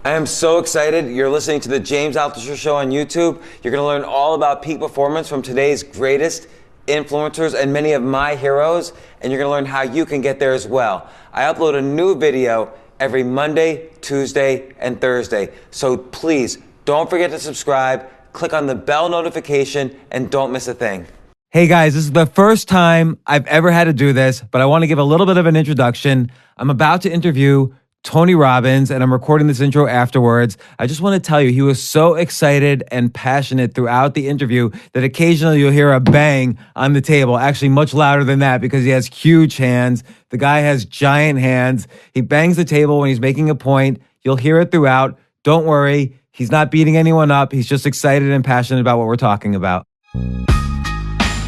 I am so excited. You're listening to the James Altucher Show on YouTube. You're going to learn all about peak performance from today's greatest influencers and many of my heroes, and you're going to learn how you can get there as well. I upload a new video every Monday, Tuesday, and Thursday. So please don't forget to subscribe, click on the bell notification, and don't miss a thing. Hey guys, this is the first time I've ever had to do this, but I want to give a little bit of an introduction. I'm about to interview Tony Robbins, and I'm recording this intro afterwards. I just want to tell you, he was so excited and passionate throughout the interview that occasionally you'll hear a bang on the table, actually much louder than that because he has huge hands. The guy has giant hands. He bangs the table when he's making a point. You'll hear it throughout. Don't worry, he's not beating anyone up. He's just excited and passionate about what we're talking about.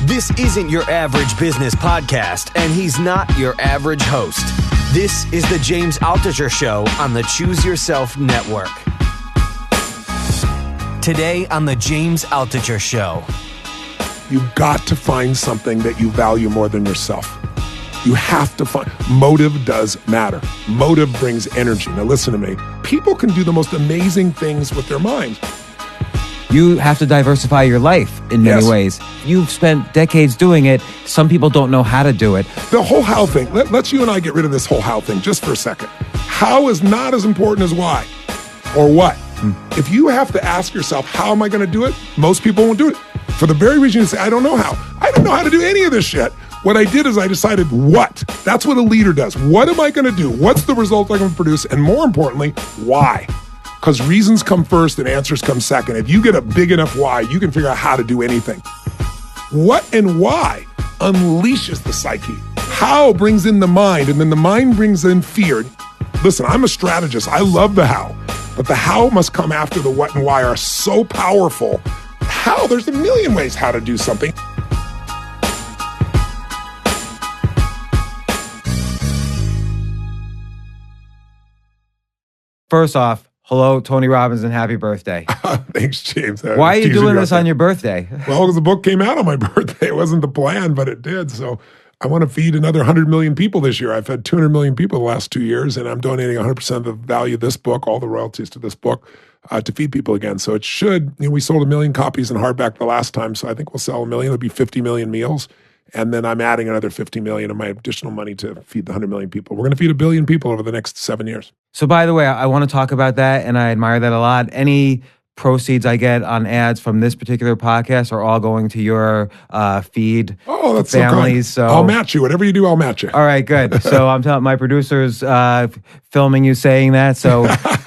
This isn't your average business podcast, and he's not your average host. This is the James Altucher Show on the Choose Yourself Network. Today on the James Altucher Show. You've got to find something that you value more than yourself. You have to find, motive does matter. Motive brings energy. Now listen to me. People can do the most amazing things with their minds. You have to diversify your life in many ways. You've spent decades doing it. Some people don't know how to do it. The whole how thing, let's you and I get rid of this whole how thing just for a second. How is not as important as why or what. If you have to ask yourself, how am I going to do it? Most people won't do it. For the very reason you say, I don't know how. I don't know how to do any of this shit. What I did is I decided what. That's what a leader does. What am I going to do? What's the result I'm going to produce? And more importantly, why? Because reasons come first and answers come second. If you get a big enough why, you can figure out how to do anything. What and why unleashes the psyche. How brings in the mind, and then the mind brings in fear. Listen, I'm a strategist. I love the how. But the how must come after the what and why are so powerful. How? There's a million ways how to do something. First off, hello, Tony Robbins, and happy birthday. Thanks, James. Why are you doing this on your birthday? Well, because the book came out on my birthday. It wasn't the plan, but it did. So I want to feed another 100 million people this year. I've fed 200 million people the last 2 years, and I'm donating 100% of the value of this book, all the royalties to this book, to feed people again. So it should, we sold 1 million copies in hardback the last time, so I think we'll sell 1 million. It'll be 50 million meals. And then I'm adding another 50 million of my additional money to feed the 100 million people. We're going to feed 1 billion people over the next 7 years. So by the way, I want to talk about that, and I admire that a lot. Any proceeds I get on ads from this particular podcast are all going to your feed. Oh, that's families. So I'll match you. Whatever you do, I'll match you. All right, good. So I'm telling my producers filming you saying that, so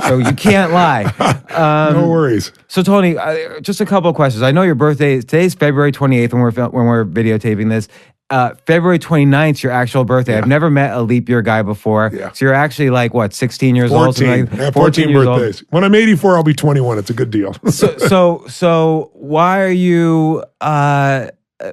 you can't lie. No worries. So Tony, just a couple of questions. I know your birthday today's February 28th when we're videotaping this. February 29th is your actual birthday. Yeah. I've never met a leap year guy before. Yeah. So you're actually like, what, 16 years 14. old? Something like, yeah, 14 birthdays. Old. When I'm 84, I'll be 21. It's a good deal. So why are you,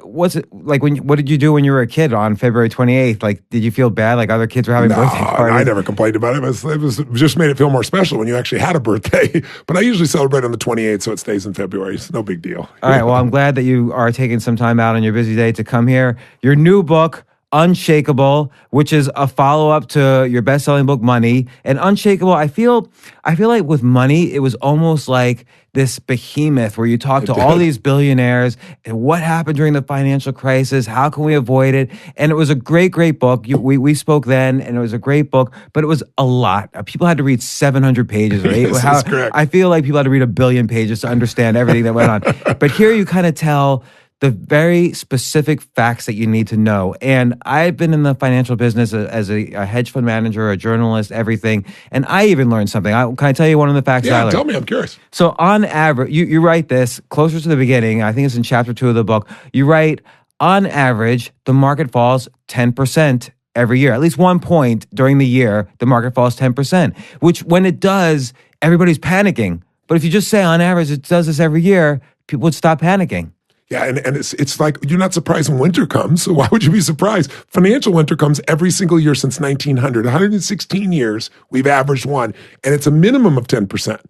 what's it like what did you do when you were a kid on February 28th? Like, did you feel bad? Like other kids were having birthday parties? I never complained about it. It just made it feel more special when you actually had a birthday. But I usually celebrate on the 28th, so it stays in February. It's no big deal. All right. Well, I'm glad that you are taking some time out on your busy day to come here. Your new book, Unshakable, which is a follow-up to your best-selling book, Money. And Unshakable, I feel like with Money, it was almost like this behemoth where you talk to all these billionaires and what happened during the financial crisis, how can we avoid it? And it was a great, great book. We spoke then, and it was a great book, but it was a lot. People had to read 700 pages. Right? That's correct. I feel like people had to read 1 billion pages to understand everything that went on. But here you kind of tell the very specific facts that you need to know. And I've been in the financial business as a hedge fund manager, a journalist, everything. And I even learned something. Can I tell you one of the facts that I learned? Tell me. I'm curious. So on average, you write this closer to the beginning. I think it's in chapter 2 of the book. You write, on average, the market falls 10% every year. At least one point during the year, the market falls 10%, which when it does, everybody's panicking. But if you just say on average, it does this every year, people would stop panicking. Yeah, and it's like you're not surprised when winter comes, so why would you be surprised? Financial winter comes every single year since 1900. 116 years, we've averaged one, and it's a minimum of 10%.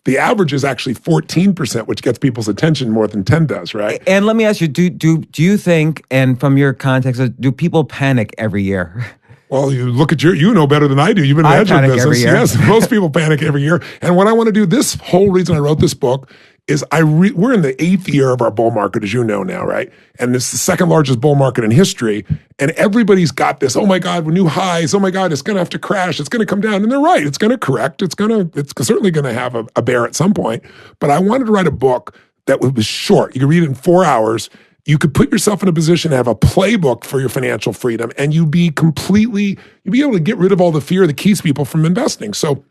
The average is actually 14%, which gets people's attention more than 10 does, right? And let me ask you, do you think, and from your context, do people panic every year? Well, you look at you know better than I do. You've been in the hedge fund business. Yes, most people panic every year. And what I want to do, this whole reason I wrote this book is we're in the 8th year of our bull market, as you know now, right? And it's the second largest bull market in history. And everybody's got this, oh my God, we're new highs. Oh my God, it's going to have to crash. It's going to come down. And they're right. It's going to correct. It's certainly going to have a bear at some point. But I wanted to write a book that was short. You could read it in 4 hours. You could put yourself in a position to have a playbook for your financial freedom, and you'd be able to get rid of all the fear that keeps people from investing. So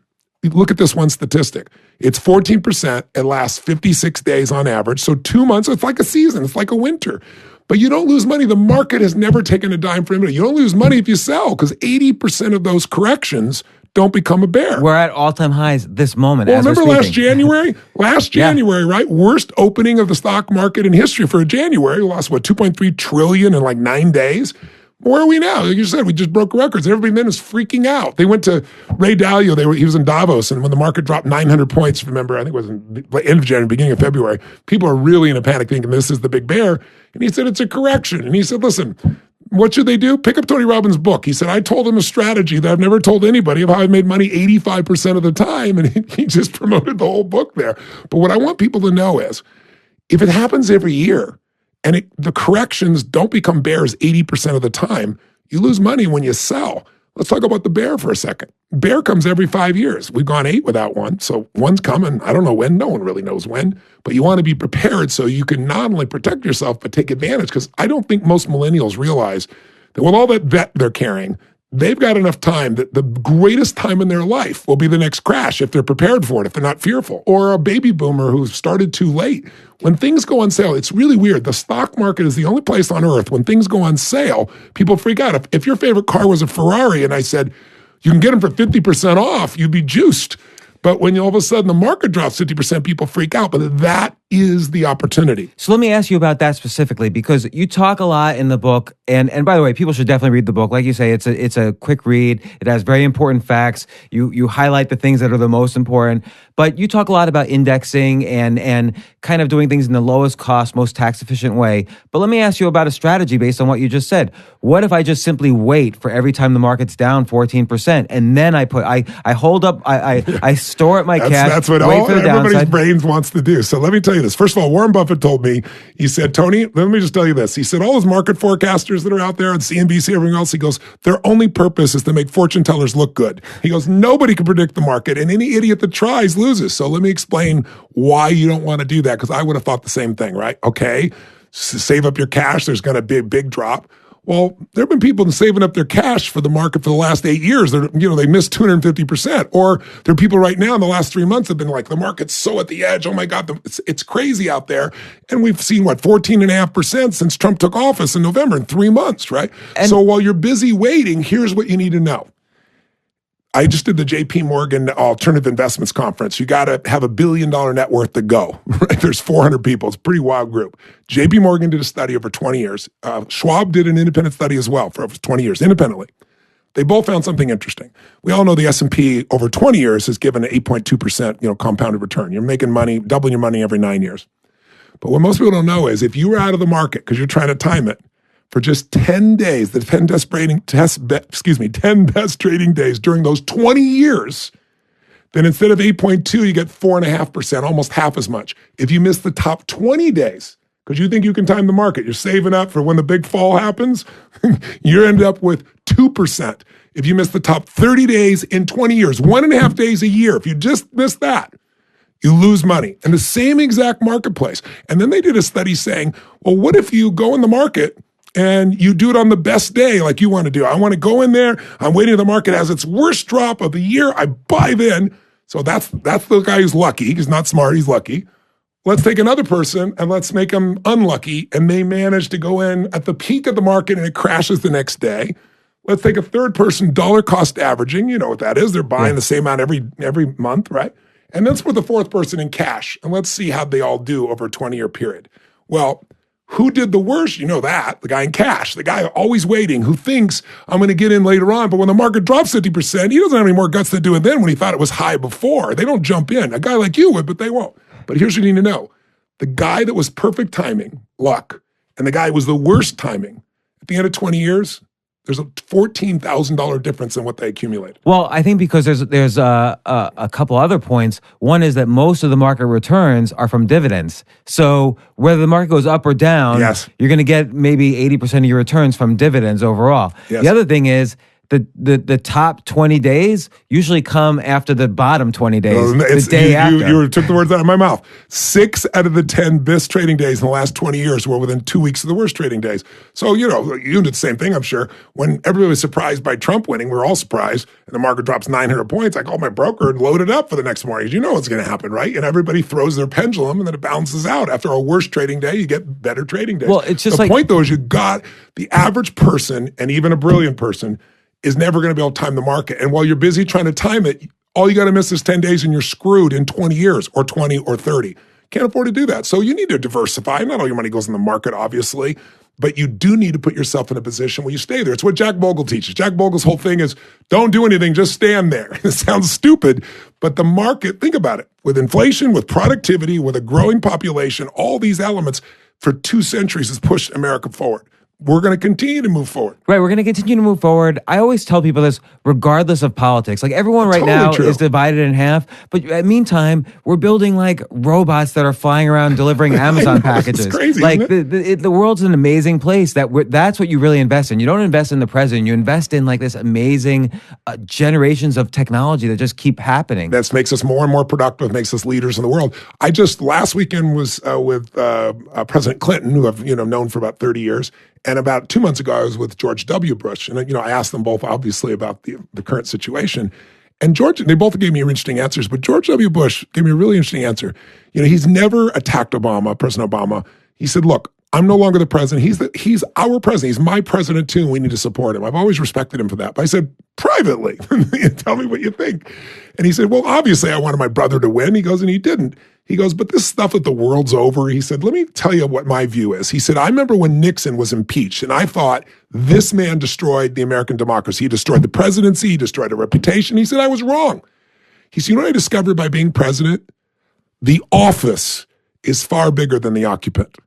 look at this one statistic. It's 14%. It lasts 56 days on average. So 2 months, it's like a season. It's like a winter. But you don't lose money. The market has never taken a dime for anybody. You don't lose money if you sell, because 80% of those corrections don't become a bear. We're at all-time highs this moment. Well, remember last January? Right? Worst opening of the stock market in history for a January. We lost, 2.3 trillion in like 9 days? Where are we now? Like you said, we just broke records. Everybody then is freaking out. They went to Ray Dalio. He was in Davos, and when the market dropped 900 points, remember, I think it was in the end of January, beginning of February, people are really in a panic thinking this is the big bear. And he said, it's a correction. And he said, listen, what should they do? Pick up Tony Robbins' book. He said, I told him a strategy that I've never told anybody of how I made money 85% of the time. And he just promoted the whole book there. But what I want people to know is, if it happens every year, and the corrections don't become bears 80% of the time, you lose money when you sell. Let's talk about the bear for a second. Bear comes every 5 years. We've gone 8 without one, so one's coming. I don't know when. No one really knows when. But you want to be prepared so you can not only protect yourself, but take advantage. Because I don't think most millennials realize that with all that debt they're carrying, they've got enough time that the greatest time in their life will be the next crash if they're prepared for it, if they're not fearful. Or a baby boomer who started too late. When things go on sale, it's really weird. The stock market is the only place on earth when things go on sale, people freak out. If your favorite car was a Ferrari and I said, you can get them for 50% off, you'd be juiced. But when all of a sudden the market drops 50%, people freak out. But that is the opportunity. So let me ask you about that specifically, because you talk a lot in the book, and by the way, people should definitely read the book. Like you say, it's a quick read. It has very important facts. You highlight the things that are the most important, but you talk a lot about indexing and kind of doing things in the lowest cost, most tax efficient way. But let me ask you about a strategy based on what you just said. What if I just simply wait for every time the market's down 14%, and then I hold up, I store up my cash. That's what everybody's brains wants to do. So let me tell you this. First of all, Warren Buffett told me, he said, Tony, let me just tell you this. He said, all those market forecasters that are out there on CNBC, everything else, he goes, their only purpose is to make fortune tellers look good. He goes, nobody can predict the market, and any idiot that tries loses. So let me explain why you don't want to do that, because I would have thought the same thing, right? Okay, save up your cash. There's going to be a big drop. Well, there have been people saving up their cash for the market for the last 8 years. They missed 250%. Or there are people right now in the last 3 months have been like, the market's so at the edge. Oh my God, it's crazy out there. And we've seen 14.5% since Trump took office in November in 3 months, right? And so while you're busy waiting, here's what you need to know. I just did the JP Morgan Alternative Investments Conference. You got to have $1 billion net worth to go. Right? There's 400 people. It's a pretty wild group. JP Morgan did a study over 20 years. Schwab did an independent study as well for over 20 years, independently. They both found something interesting. We all know the S&P over 20 years has given an 8.2% compounded return. You're making money, doubling your money every 9 years. But what most people don't know is if you were out of the market because you're trying to time it, for just 10 days, the 10 best trading days during those 20 years, then instead of 8.2, you get 4.5%, almost half as much. If you miss the top 20 days, because you think you can time the market, you're saving up for when the big fall happens, you end up with 2%. If you miss the top 30 days in 20 years, 1.5 days a year, if you just miss that, you lose money in the same exact marketplace. And then they did a study saying, well, what if you go in the market and you do it on the best day like you want to do? I want to go in there. I'm waiting till the market has its worst drop of the year. I buy then. So that's the guy who's lucky. He's not smart. He's lucky. Let's take another person and let's make them unlucky, and they manage to go in at the peak of the market and it crashes the next day. Let's take a third person, dollar cost averaging. You know what that is. They're buying the same amount every month, right? And let's put the fourth person in cash, and let's see how they all do over a 20-year period. Well, who did the worst? You know that. The guy in cash, the guy always waiting, who thinks I'm going to get in later on, but when the market drops 50%, he doesn't have any more guts to do it then when he thought it was high before. They don't jump in. A guy like you would, but they won't. But here's what you need to know. The guy that was perfect timing, luck, and the guy who was the worst timing, at the end of 20 years, There's a $14,000 difference in what they accumulate. Well, I think because there's a couple other points. One is that most of the market returns are from dividends. So whether the market goes up or down, you're going to get maybe 80% of your returns from dividends overall. Yes. The other thing is the top 20 days usually come after the bottom 20 days, the day after. You took the words out of my mouth. 6 out of the 10 best trading days in the last 20 years were within 2 weeks of the worst trading days. So, you did the same thing, I'm sure. When everybody was surprised by Trump winning, we were all surprised, and the market drops 900 points. I called my broker and loaded up for the next morning. You know what's going to happen, right? And everybody throws their pendulum, and then it balances out. After a worst trading day, you get better trading days. Well, it's just the point, though, is you got the average person, and even a brilliant person, is never going to be able to time the market. And while you're busy trying to time it, all you got to miss is 10 days and you're screwed in 20 years or 20 or 30. Can't afford to do that. So you need to diversify. Not all your money goes in the market, obviously, but you do need to put yourself in a position where you stay there. It's what Jack Bogle teaches. Jack Bogle's whole thing is don't do anything, just stand there. It sounds stupid, but the market, think about it. With inflation, with productivity, with a growing population, all these elements for 2 centuries has pushed America forward. We're going to continue to move forward. Right, we're going to continue to move forward. I always tell people this, regardless of politics. Like everyone right now is divided in half, but meantime, we're building like robots that are flying around delivering Amazon packages. It's crazy, like isn't it? the world's an amazing place. That's what you really invest in. You don't invest in the present. You invest in like this amazing generations of technology that just keep happening. That makes us more and more productive, makes us leaders in the world. I just last weekend was with President Clinton, who I've known for about 30 years. And about 2 months ago, I was with George W. Bush. And, I asked them both, obviously, about the current situation. And they both gave me interesting answers. But George W. Bush gave me a really interesting answer. He's never attacked President Obama. He said, look, I'm no longer the president. He's our president. He's my president, too, and we need to support him. I've always respected him for that. But I said, privately, tell me what you think. And he said, well, obviously, I wanted my brother to win. He goes, and he didn't. He goes, but this stuff that the world's over, he said, let me tell you what my view is. He said, I remember when Nixon was impeached, and I thought this man destroyed the American democracy. He destroyed the presidency. He destroyed a reputation. He said, I was wrong. He said, you know what I discovered by being president? The office is far bigger than the occupant.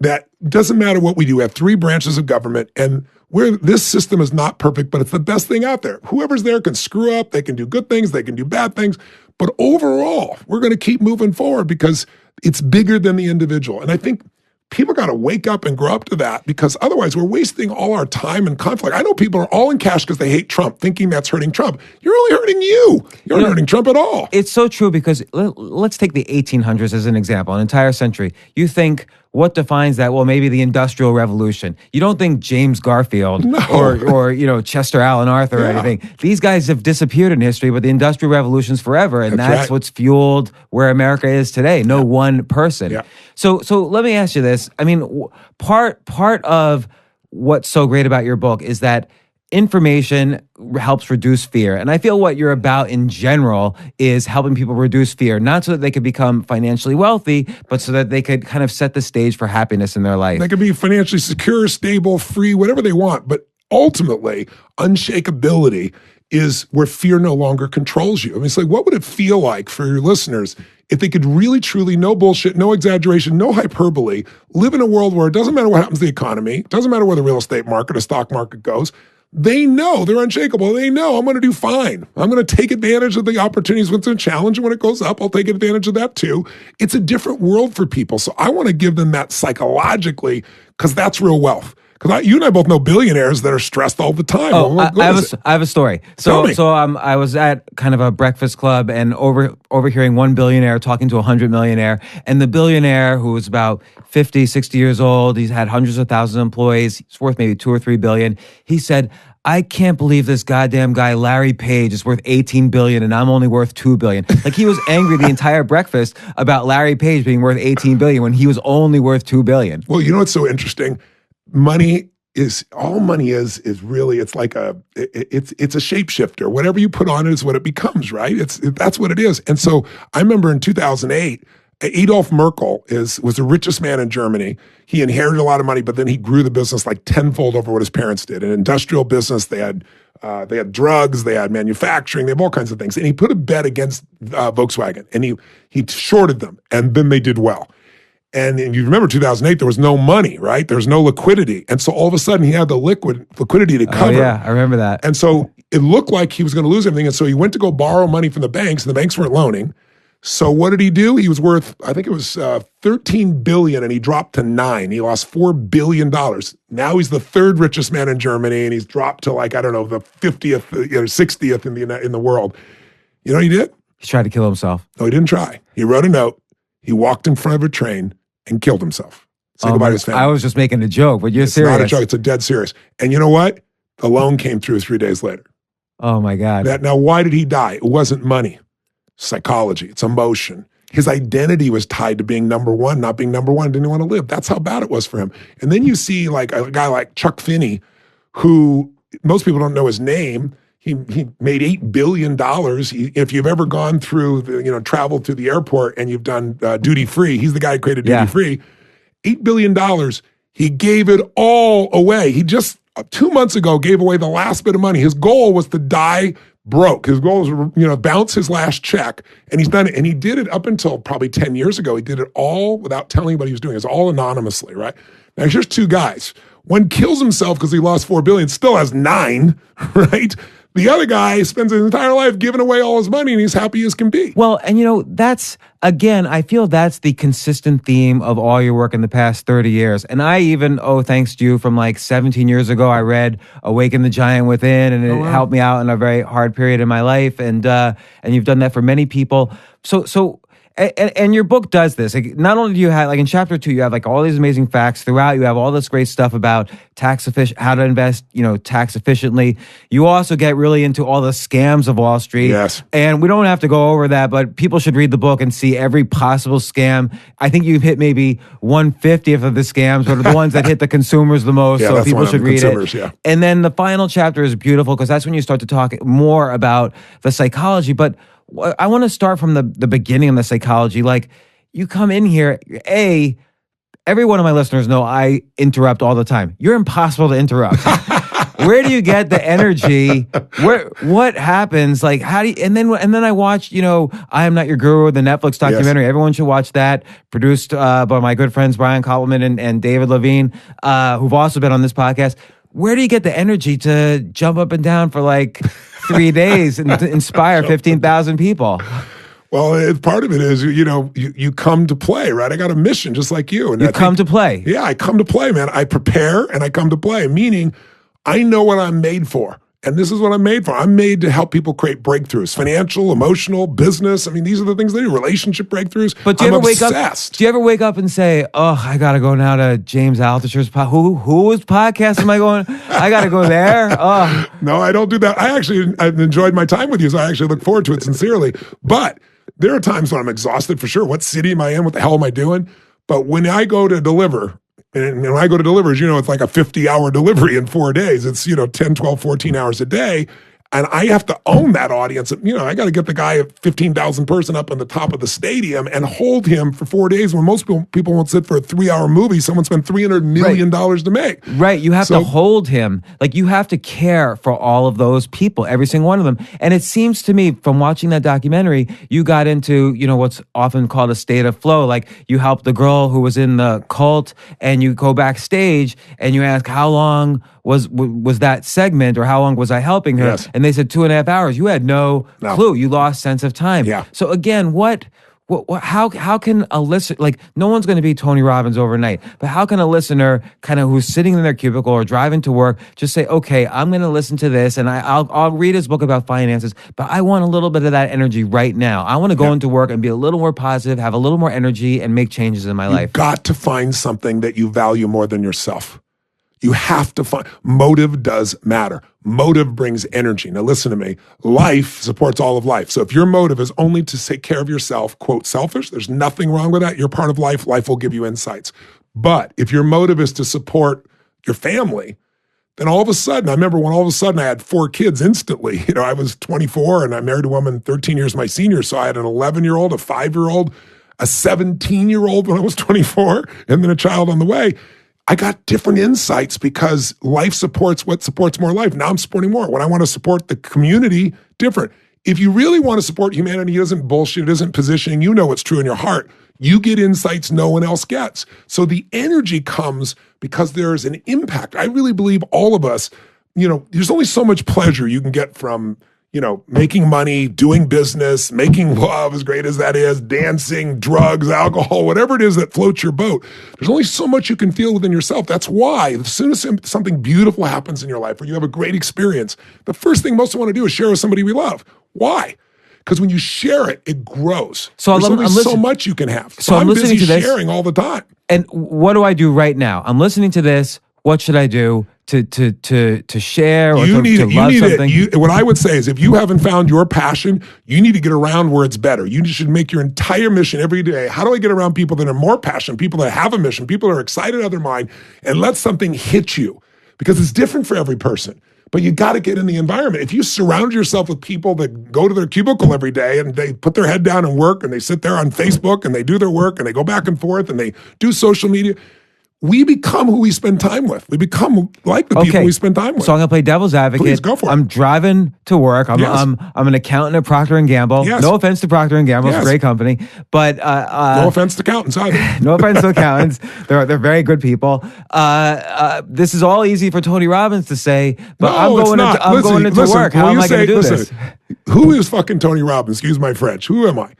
That doesn't matter what we do. We have 3 branches of government, and this system is not perfect, but it's the best thing out there. Whoever's there can screw up. They can do good things. They can do bad things. But overall, we're going to keep moving forward because it's bigger than the individual. And I think people got to wake up and grow up to that, because otherwise we're wasting all our time and conflict. I know people are all in cash because they hate Trump, thinking that's hurting Trump. You're only hurting you. You're not hurting Trump at all. It's so true, because let's take the 1800s as an example, an entire century. You think, what defines that? Well, maybe the Industrial Revolution. You don't think James Garfield or Chester Alan Arthur or anything. These guys have disappeared in history, but the Industrial Revolution's forever, and that's what's fueled where America is today. No one person. Yeah. So let me ask you this. I mean, part of what's so great about your book is that information helps reduce fear. And I feel what you're about in general is helping people reduce fear, not so that they could become financially wealthy, but so that they could kind of set the stage for happiness in their life. They could be financially secure, stable, free, whatever they want. But ultimately, unshakability is where fear no longer controls you. I mean, it's like, what would it feel like for your listeners if they could really, truly, no bullshit, no exaggeration, no hyperbole, live in a world where it doesn't matter what happens to the economy, it doesn't matter where the real estate market or stock market goes, they know they're unshakable. They know I'm going to do fine. I'm going to take advantage of the opportunities when it's a challenge. And when it goes up, I'll take advantage of that too. It's a different world for people. So I want to give them that psychologically, because that's real wealth. Because you and I both know billionaires that are stressed all the time. Oh, I have a story. So I was at kind of a breakfast club and overhearing one billionaire talking to 100 millionaire. And the billionaire, who was about 50, 60 years old, he's had hundreds of thousands of employees, he's worth maybe 2 or 3 billion. He said, I can't believe this goddamn guy, Larry Page, is worth 18 billion and I'm only worth 2 billion. Like, he was angry the entire breakfast about Larry Page being worth 18 billion when he was only worth 2 billion. Well, you know what's so interesting? Money is really, it's like it's a shapeshifter. Whatever you put on it is what it becomes, right? That's what it is. And so I remember in 2008, Adolf Merkel was the richest man in Germany. He inherited a lot of money, but then he grew the business like tenfold over what his parents did. An industrial business, they had drugs, they had manufacturing, they have all kinds of things. And he put a bet against Volkswagen, and he shorted them, and then they did well. And you remember 2008, there was no money, right? There was no liquidity. And so all of a sudden he had the liquidity to cover. Oh, yeah, I remember that. And so it looked like he was going to lose everything. And so he went to go borrow money from the banks, and the banks weren't loaning. So what did he do? He was worth, I think it was $13 billion, and he dropped to $9 billion. He lost $4 billion. Now he's the third richest man in Germany, and he's dropped to like, I don't know, the 50th, 60th in the world. You know what he did? He tried to kill himself. No, he didn't try. He wrote a note. He walked in front of a train and killed himself. Say goodbye to his family. I was just making a joke, but you're serious. It's not a joke. It's a dead serious. And you know what? The loan came through 3 days later. Oh, my God. Now, why did he die? It wasn't money. Psychology. It's emotion. His identity was tied to being number one. Not being number one, didn't want to live. That's how bad it was for him. And then you see like a guy like Chuck Finney, who most people don't know his name. He made $8 billion. If you've ever gone through, traveled through the airport and you've done duty free, he's the guy who created duty free. $8 billion. He gave it all away. He just 2 months ago gave away the last bit of money. His goal was to die broke. His goal was, bounce his last check, and he's done it. And he did it up until probably 10 years ago. He did it all without telling anybody he was doing it. It's all anonymously, right? Now, here's 2 guys. One kills himself because he lost $4 billion, still has 9, right? The other guy spends his entire life giving away all his money, and he's happy as can be. Well, and that's, again, I feel that's the consistent theme of all your work in the past 30 years. And I even owe thanks to you from like 17 years ago. I read Awaken the Giant Within, and it helped me out in a very hard period in my life. And you've done that for many people. So. And your book does this. Like, not only do you have, like in chapter 2, you have like all these amazing facts throughout. You have all this great stuff about how to invest, tax efficiently. You also get really into all the scams of Wall Street. Yes. And we don't have to go over that, but people should read the book and see every possible scam. I think you've hit maybe 1/50th of the scams, but are the ones that hit the consumers the most. Yeah, so people should read it. Yeah. And then the final chapter is beautiful because that's when you start to talk more about the psychology. But I want to start from the beginning of the psychology. Like, you come in here, every one of my listeners know I interrupt all the time. You're impossible to interrupt. Where do you get the energy? What happens? Like, how do you, and then I watched, I Am Not Your Guru, the Netflix documentary. Yes. Everyone should watch that. Produced by my good friends, Brian Koppelman and David Levine, who've also been on this podcast. Where do you get the energy to jump up and down for like 3 days and to inspire 15,000 people? Well, part of it is, you come to play, right? I got a mission just like you. And you come to play. Yeah, I come to play, man. I prepare and I come to play, meaning I know what I'm made for. And this is what I'm made for. I'm made to help people create breakthroughs, financial, emotional, business. I mean, these are the things they do, relationship breakthroughs. But do you ever wake up and say, oh, I got to go now to James Altucher's whose podcast am I going? I got to go there. Oh. No, I don't do that. I've enjoyed my time with you, so I actually look forward to it sincerely. But there are times when I'm exhausted for sure. What city am I in? What the hell am I doing? But when I go to deliver, and when I go to deliver, it's like a 50-hour delivery in 4 days. It's, 10, 12, 14 hours a day. And I have to own that audience. I got to get the guy at 15,000 person up on the top of the stadium and hold him for 4 days when most people won't sit for a 3-hour movie. Someone spent $300 million to make. Right. You have to hold him. Like, you have to care for all of those people, every single one of them. And it seems to me from watching that documentary, you got into, what's often called a state of flow. Like, you helped the girl who was in the cult and you go backstage and you ask, how long was that segment, or how long was I helping her? Yes. And they said 2.5 hours. You had no clue. You lost sense of time. Yeah. So again, how can a listener, like, no one's going to be Tony Robbins overnight, but how can a listener kind of who's sitting in their cubicle or driving to work just say, okay, I'm going to listen to this and I'll read his book about finances, but I want a little bit of that energy right now. I want to go into work and be a little more positive, have a little more energy, and make changes in my life. You've got to find something that you value more than yourself. You have to find, motive does matter. Motive brings energy. Now listen to me. Life supports all of life. So if your motive is only to take care of yourself, quote, selfish, there's nothing wrong with that. You're part of life. Life will give you insights. But if your motive is to support your family, then all of a sudden, I remember when all of a sudden I had 4 kids instantly. I was 24 and I married a woman 13 years my senior. So I had an 11-year-old, a 5-year-old, a 17-year-old when I was 24, and then a child on the way. I got different insights because life supports what supports more life. Now I'm supporting more. When I want to support the community, different. if you really want to support humanity, it isn't bullshit, it isn't positioning, you know what's true in your heart. You get insights no one else gets. So the energy comes because there's an impact. I really believe all of us, there's only so much pleasure you can get from, making money, doing business, making love, as great as that is, dancing, drugs, alcohol, whatever it is that floats your boat. There's only so much you can feel within yourself. That's why as soon as something beautiful happens in your life or you have a great experience, the first thing most want to do is share with somebody we love. Why? Because when you share it, it grows. So there's only so much you can have. So I'm busy listening to this, sharing all the time. And what do I do right now? I'm listening to this. What should I do to share or to love something? What I would say is if you haven't found your passion, you need to get around where it's better. You should make your entire mission every day. How do I get around people that are more passionate, people that have a mission, people that are excited out of their mind, and let something hit you? Because it's different for every person. But you got to get in the environment. If you surround yourself with people that go to their cubicle every day and they put their head down and work and they sit there on Facebook and they do their work and they go back and forth and they do social media, we become who we spend time with. We become like the people we spend time with. So I'm going to play devil's advocate. Please, go for it. I'm driving to work. I'm an accountant at Procter & Gamble. Yes. No offense to Procter & Gamble. It's a great company. But no offense to accountants either. No offense to accountants. They're very good people. This is all easy for Tony Robbins to say, but I'm going into work. How am I going to do this? Who is fucking Tony Robbins? Excuse my French. Who am I?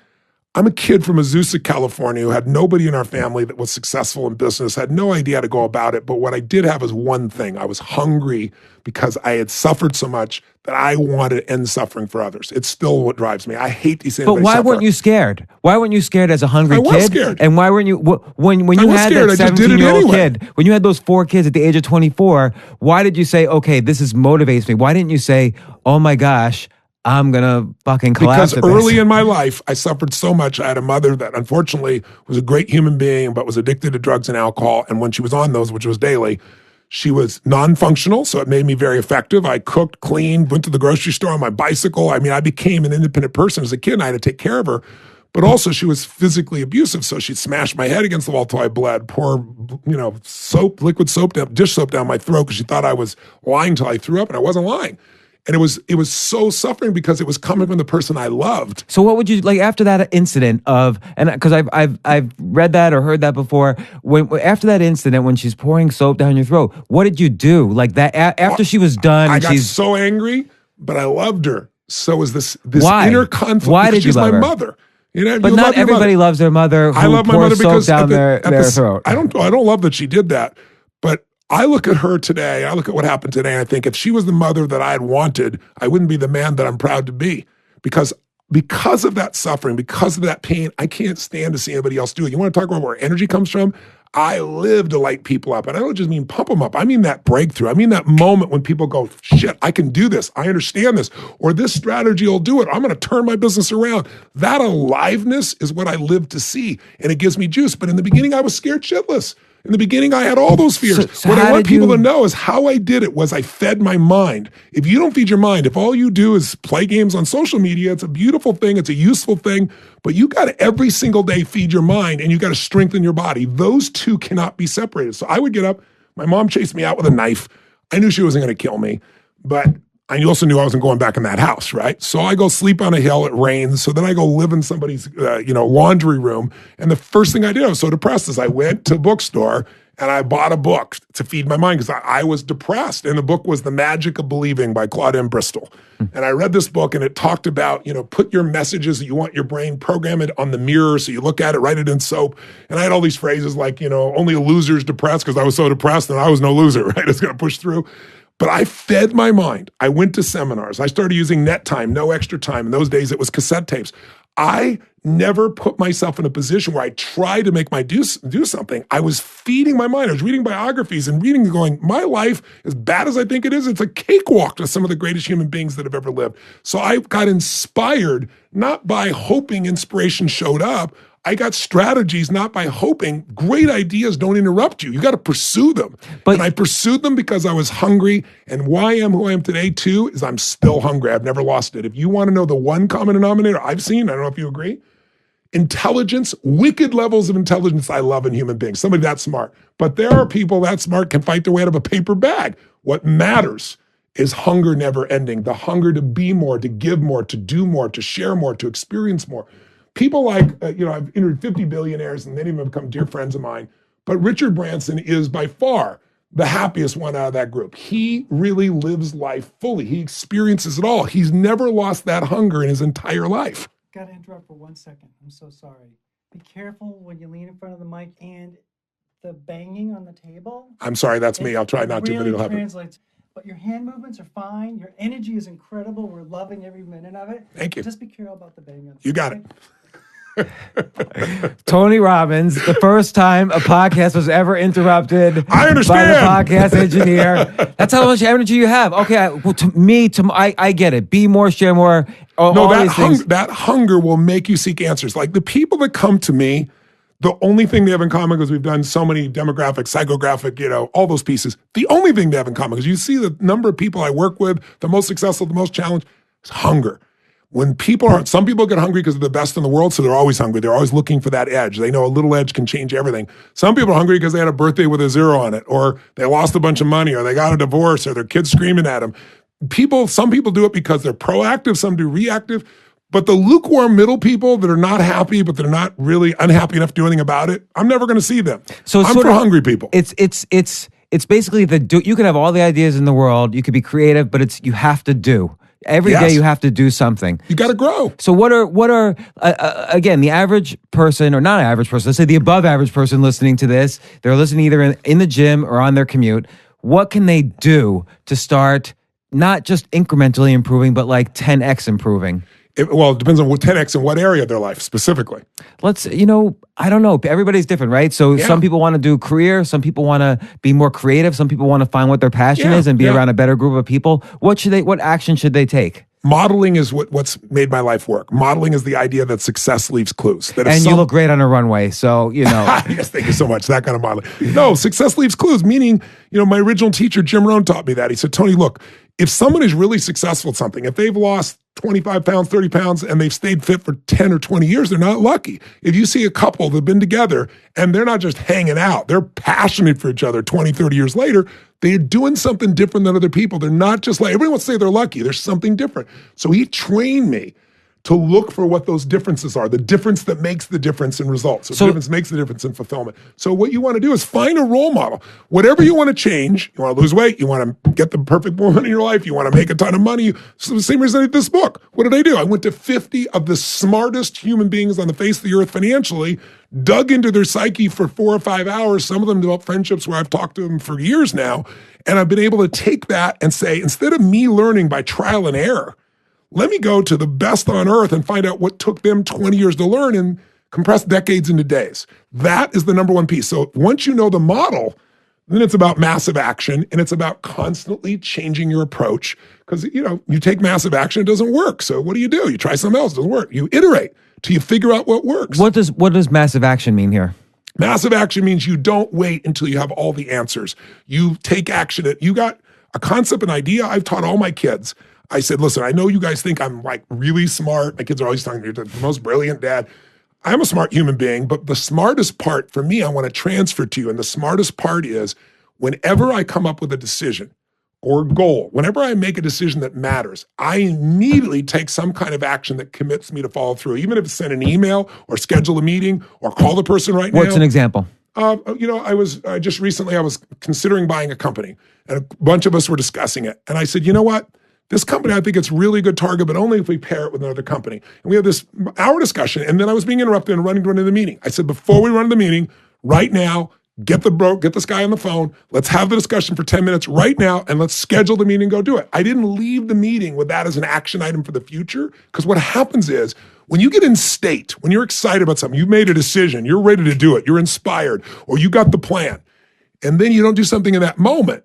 I'm a kid from Azusa, California, who had nobody in our family that was successful in business, had no idea how to go about it. But what I did have is one thing. I was hungry because I had suffered so much that I wanted to end suffering for others. It's still what drives me. I hate to see anybody But why suffer. weren't you scared? Why weren't you scared as a hungry kid? I was scared. And why weren't you, when you had scared. that I just did it 17-year-old anyway. kid, when you had those 4 kids at the age of 24, why did you say, okay, this motivates me? Why didn't you say, oh my gosh, I'm going to fucking collapse Because early in my life, I suffered so much. I had a mother that unfortunately was a great human being, but was addicted to drugs and alcohol. And when she was on those, which was daily, she was non-functional, so it made me very effective. I cooked, cleaned, went to the grocery store on my bicycle. I mean, I became an independent person as a kid, and I had to take care of her. But also, she was physically abusive, so she'd smash my head against the wall till I bled, pour, liquid soap, dish soap down my throat because she thought I was lying till I threw up, and I wasn't lying. And it was so suffering because it was coming from the person I loved. So what would you like after that incident of, and because I've read that or heard that before, after that incident when she's pouring soap down your throat, what did you do? Like that after she was done, I got so angry, but I loved her. So was this Why? inner conflict. Why did she's you love my her? mother. But not everybody loves their mother. Who I love my mother because down their throat. I don't love that she did that, but I look at her today, I look at what happened today, and I think if she was the mother that I had wanted, I wouldn't be the man that I'm proud to be. Because of that suffering, because of that pain, I can't stand to see anybody else do it. You want to talk about where energy comes from? I live to light people up. And I don't just mean pump them up. I mean that breakthrough. I mean that moment when people go, shit, I can do this. I understand this. Or this strategy will do it. I'm going to turn my business around. That aliveness is what I live to see. And it gives me juice. But in the beginning, I was scared shitless. In the beginning, I had all those fears. So what I want people to know is how I did it was I fed my mind. If you don't feed your mind, if all you do is play games on social media, it's a beautiful thing, it's a useful thing, but you got to every single day feed your mind and you got to strengthen your body. Those two cannot be separated. So I would get up. My mom chased me out with a knife. I knew she wasn't going to kill me, but I also knew I wasn't going back in that house, right? So I go sleep on a hill, it rains. So then I go live in somebody's, laundry room. And the first thing I did, I was so depressed, is I went to a bookstore and I bought a book to feed my mind because I was depressed. And the book was The Magic of Believing by Claude M. Bristol. And I read this book and it talked about, put your messages that you want your brain, program it on the mirror so you look at it, write it in soap. And I had all these phrases like, only a loser's depressed because I was so depressed and I was no loser, right? I was going to push through. But I fed my mind. I went to seminars. I started using net time, no extra time. In those days, it was cassette tapes. I never put myself in a position where I tried to make my do something. I was feeding my mind. I was reading biographies and reading and going, my life, as bad as I think it is, it's a cakewalk to some of the greatest human beings that have ever lived. So I got inspired, not by hoping inspiration showed up. I got strategies, not by hoping. Great ideas don't interrupt you. You got to pursue them. And I pursued them because I was hungry. And why I am who I am today, too, is I'm still hungry. I've never lost it. If you want to know the one common denominator I've seen, I don't know if you agree, intelligence, wicked levels of intelligence I love in human beings. Somebody that smart. But there are people that smart can fight their way out of a paper bag. What matters is hunger never ending. The hunger to be more, to give more, to do more, to share more, to experience more. People like, I've interviewed 50 billionaires and many of them have become dear friends of mine, but Richard Branson is by far the happiest one out of that group. He really lives life fully. He experiences it all. He's never lost that hunger in his entire life. Got to interrupt for 1 second. I'm so sorry. Be careful when you lean in front of the mic and the banging on the table. I'm sorry, that's me. I'll try not to, but it'll happen. Translates. But your hand movements are fine. Your energy is incredible. We're loving every minute of it. Thank you. Just be careful about the banging. You got it. Tony Robbins, the first time a podcast was ever interrupted I understand. by the podcast engineer. That's how much energy you have. Okay, I get it. Be more, share more. That hunger will make you seek answers. Like the people that come to me, the only thing they have in common, because we've done so many demographic, psychographic, all those pieces, the only thing they have in common, because you see the number of people I work with, the most successful, the most challenged, is hunger. When some people get hungry because they're the best in the world, so they're always hungry. They're always looking for that edge. They know a little edge can change everything. Some people are hungry because they had a birthday with a 0 on it, or they lost a bunch of money, or they got a divorce, or their kids screaming at them. Some people do it because they're proactive, some do reactive. But the lukewarm middle people that are not happy, but they're not really unhappy enough to do anything about it, I'm never going to see them. So I'm for hungry people. It's basically you can have all the ideas in the world, you could be creative, but you have to do. Every day you have to do something. You got to grow. So what are again, the average person, or not average person, let's say the above average person listening to this, they're listening either in the gym or on their commute. What can they do to start not just incrementally improving, but like 10x improving? It depends on what 10x in what area of their life specifically. I don't know. Everybody's different, right? So some people want to do career. Some people want to be more creative. Some people want to find what their passion is and be around a better group of people. What action should they take? Modeling is what's made my life work. Modeling is the idea that success leaves clues. You look great on a runway, so, Yes, thank you so much. That kind of modeling. No, success leaves clues, meaning, my original teacher, Jim Rohn, taught me that. He said, Tony, look, if someone is really successful at something, if they've lost 25 pounds, 30 pounds, and they've stayed fit for 10 or 20 years, they're not lucky. If you see a couple that have been together and they're not just hanging out, they're passionate for each other 20, 30 years later, they're doing something different than other people. They're not just like, everyone wants to say they're lucky. There's something different. So he trained me to look for what those differences are, the difference that makes the difference in results. So the difference makes the difference in fulfillment. So what you want to do is find a role model. Whatever you want to change, you want to lose weight, you want to get the perfect woman in your life, you want to make a ton of money. So the same reason I did this book. What did I do? I went to 50 of the smartest human beings on the face of the earth financially, dug into their psyche for 4 or 5 hours. Some of them developed friendships where I've talked to them for years now. And I've been able to take that and say, instead of me learning by trial and error, let me go to the best on earth and find out what took them 20 years to learn and compress decades into days. That is the number one piece. So once you know the model, then it's about massive action, and it's about constantly changing your approach. Because, you take massive action, it doesn't work. So what do? You try something else, it doesn't work. You iterate till you figure out what works. What does massive action mean here? Massive action means you don't wait until you have all the answers. You take action. You got a concept, an idea. I've taught all my kids. I said, listen, I know you guys think I'm like really smart. My kids are always telling me you're the most brilliant dad. I'm a smart human being, but the smartest part for me, I want to transfer to you. And the smartest part is whenever I come up with a decision or goal, whenever I make a decision that matters, I immediately take some kind of action that commits me to follow through, even if it's send an email or schedule a meeting or call the person right now. What's an example? I was considering buying a company, and a bunch of us were discussing it. And I said, you know what? This company, I think it's really a good target, but only if we pair it with another company. And we had this hour discussion, and then I was being interrupted and running to the meeting. I said, before we run to the meeting, right now, get this guy on the phone. Let's have the discussion for 10 minutes right now, and let's schedule the meeting and go do it. I didn't leave the meeting with that as an action item for the future, because what happens is when you get in state, when you're excited about something, you've made a decision, you're ready to do it, you're inspired, or you got the plan, and then you don't do something in that moment,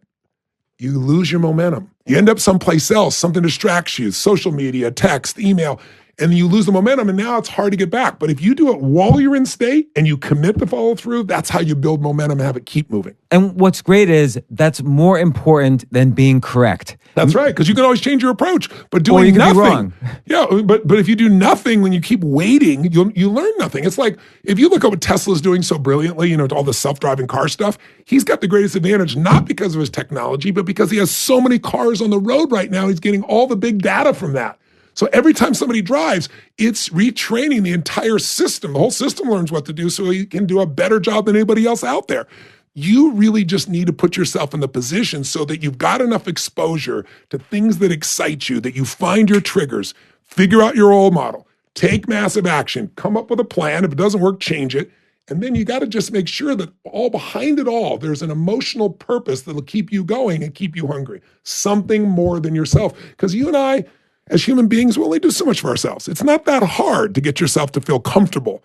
you lose your momentum. You end up someplace else, something distracts you, social media, text, email, and then you lose the momentum, and now it's hard to get back. But if you do it while you're in state and you commit to follow through, that's how you build momentum and have it keep moving. And what's great is that's more important than being correct. That's right, because you can always change your approach, but doing can nothing. Be wrong. Yeah, but if you do nothing when you keep waiting, you learn nothing. It's like if you look at what Tesla's doing so brilliantly, all the self-driving car stuff, he's got the greatest advantage, not because of his technology, but because he has so many cars on the road right now. He's getting all the big data from that. So every time somebody drives, it's retraining the entire system. The whole system learns what to do so he can do a better job than anybody else out there. You really just need to put yourself in the position so that you've got enough exposure to things that excite you, that you find your triggers, figure out your role model, take massive action, come up with a plan. If it doesn't work, change it. And then you got to just make sure that all behind it all, there's an emotional purpose that'll keep you going and keep you hungry. Something more than yourself. Because you and I, as human beings, we only do so much for ourselves. It's not that hard to get yourself to feel comfortable.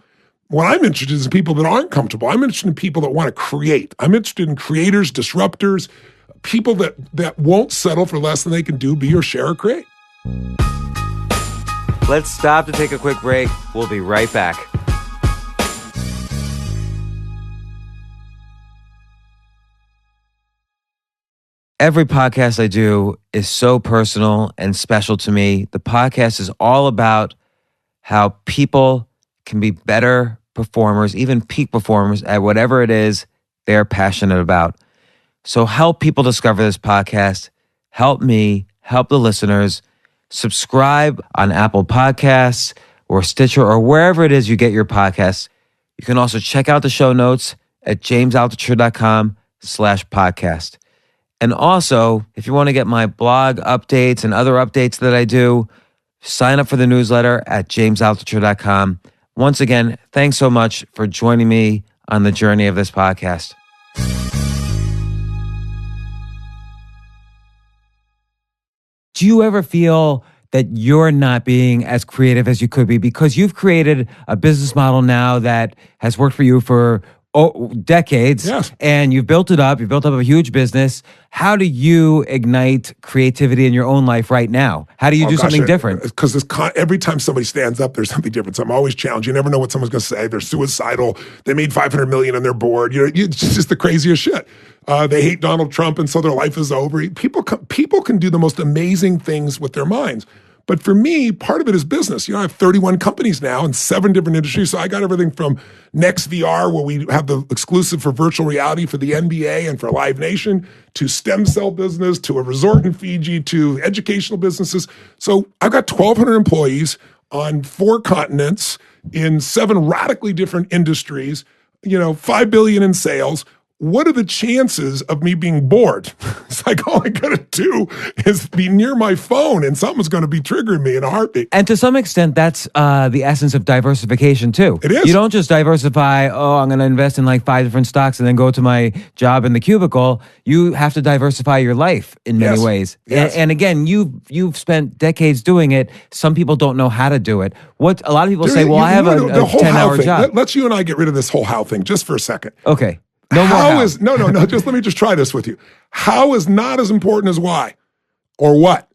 What I'm interested in is people that aren't comfortable. I'm interested in people that want to create. I'm interested in creators, disruptors, people that won't settle for less than they can do, be or share or create. Let's stop to take a quick break. We'll be right back. Every podcast I do is so personal and special to me. The podcast is all about how people can be better performers, even peak performers at whatever it is they're passionate about. So help people discover this podcast. Help me, help the listeners. Subscribe on Apple Podcasts or Stitcher or wherever it is you get your podcasts. You can also check out the show notes at jamesaltucher.com/podcast. And also, if you want to get my blog updates and other updates that I do, sign up for the newsletter at jamesaltucher.com. Once again, thanks so much for joining me on the journey of this podcast. Do you ever feel that you're not being as creative as you could be because you've created a business model now that has worked for you for decades, yes, and you've built it up. You've built up a huge business. How do you ignite creativity in your own life right now? How do you do something different? Because every time somebody stands up, there's something different. So I'm always challenged. You never know what someone's going to say. They're suicidal. They made $500 million on their board. It's just the craziest shit. They hate Donald Trump, and so their life is over. People can do the most amazing things with their minds. But for me, part of it is business. I have 31 companies now in 7 different industries. So I got everything from Next VR, where we have the exclusive for virtual reality for the NBA and for Live Nation, to stem cell business, to a resort in Fiji, to educational businesses. So I've got 1,200 employees on 4 continents in 7 radically different industries, $5 billion in sales. What are the chances of me being bored? It's like all I gotta do is be near my phone and something's gonna be triggering me in a heartbeat. And to some extent, that's the essence of diversification too. It is. You don't just diversify, I'm gonna invest in like 5 different stocks and then go to my job in the cubicle. You have to diversify your life in many ways. Yes. And again, you've spent decades doing it. Some people don't know how to do it. What a lot of people say, I have a 10-hour job. Let's you and I get rid of this whole how thing just for a second. Okay. No more how. No. Just let me just try this with you. How is not as important as why or what,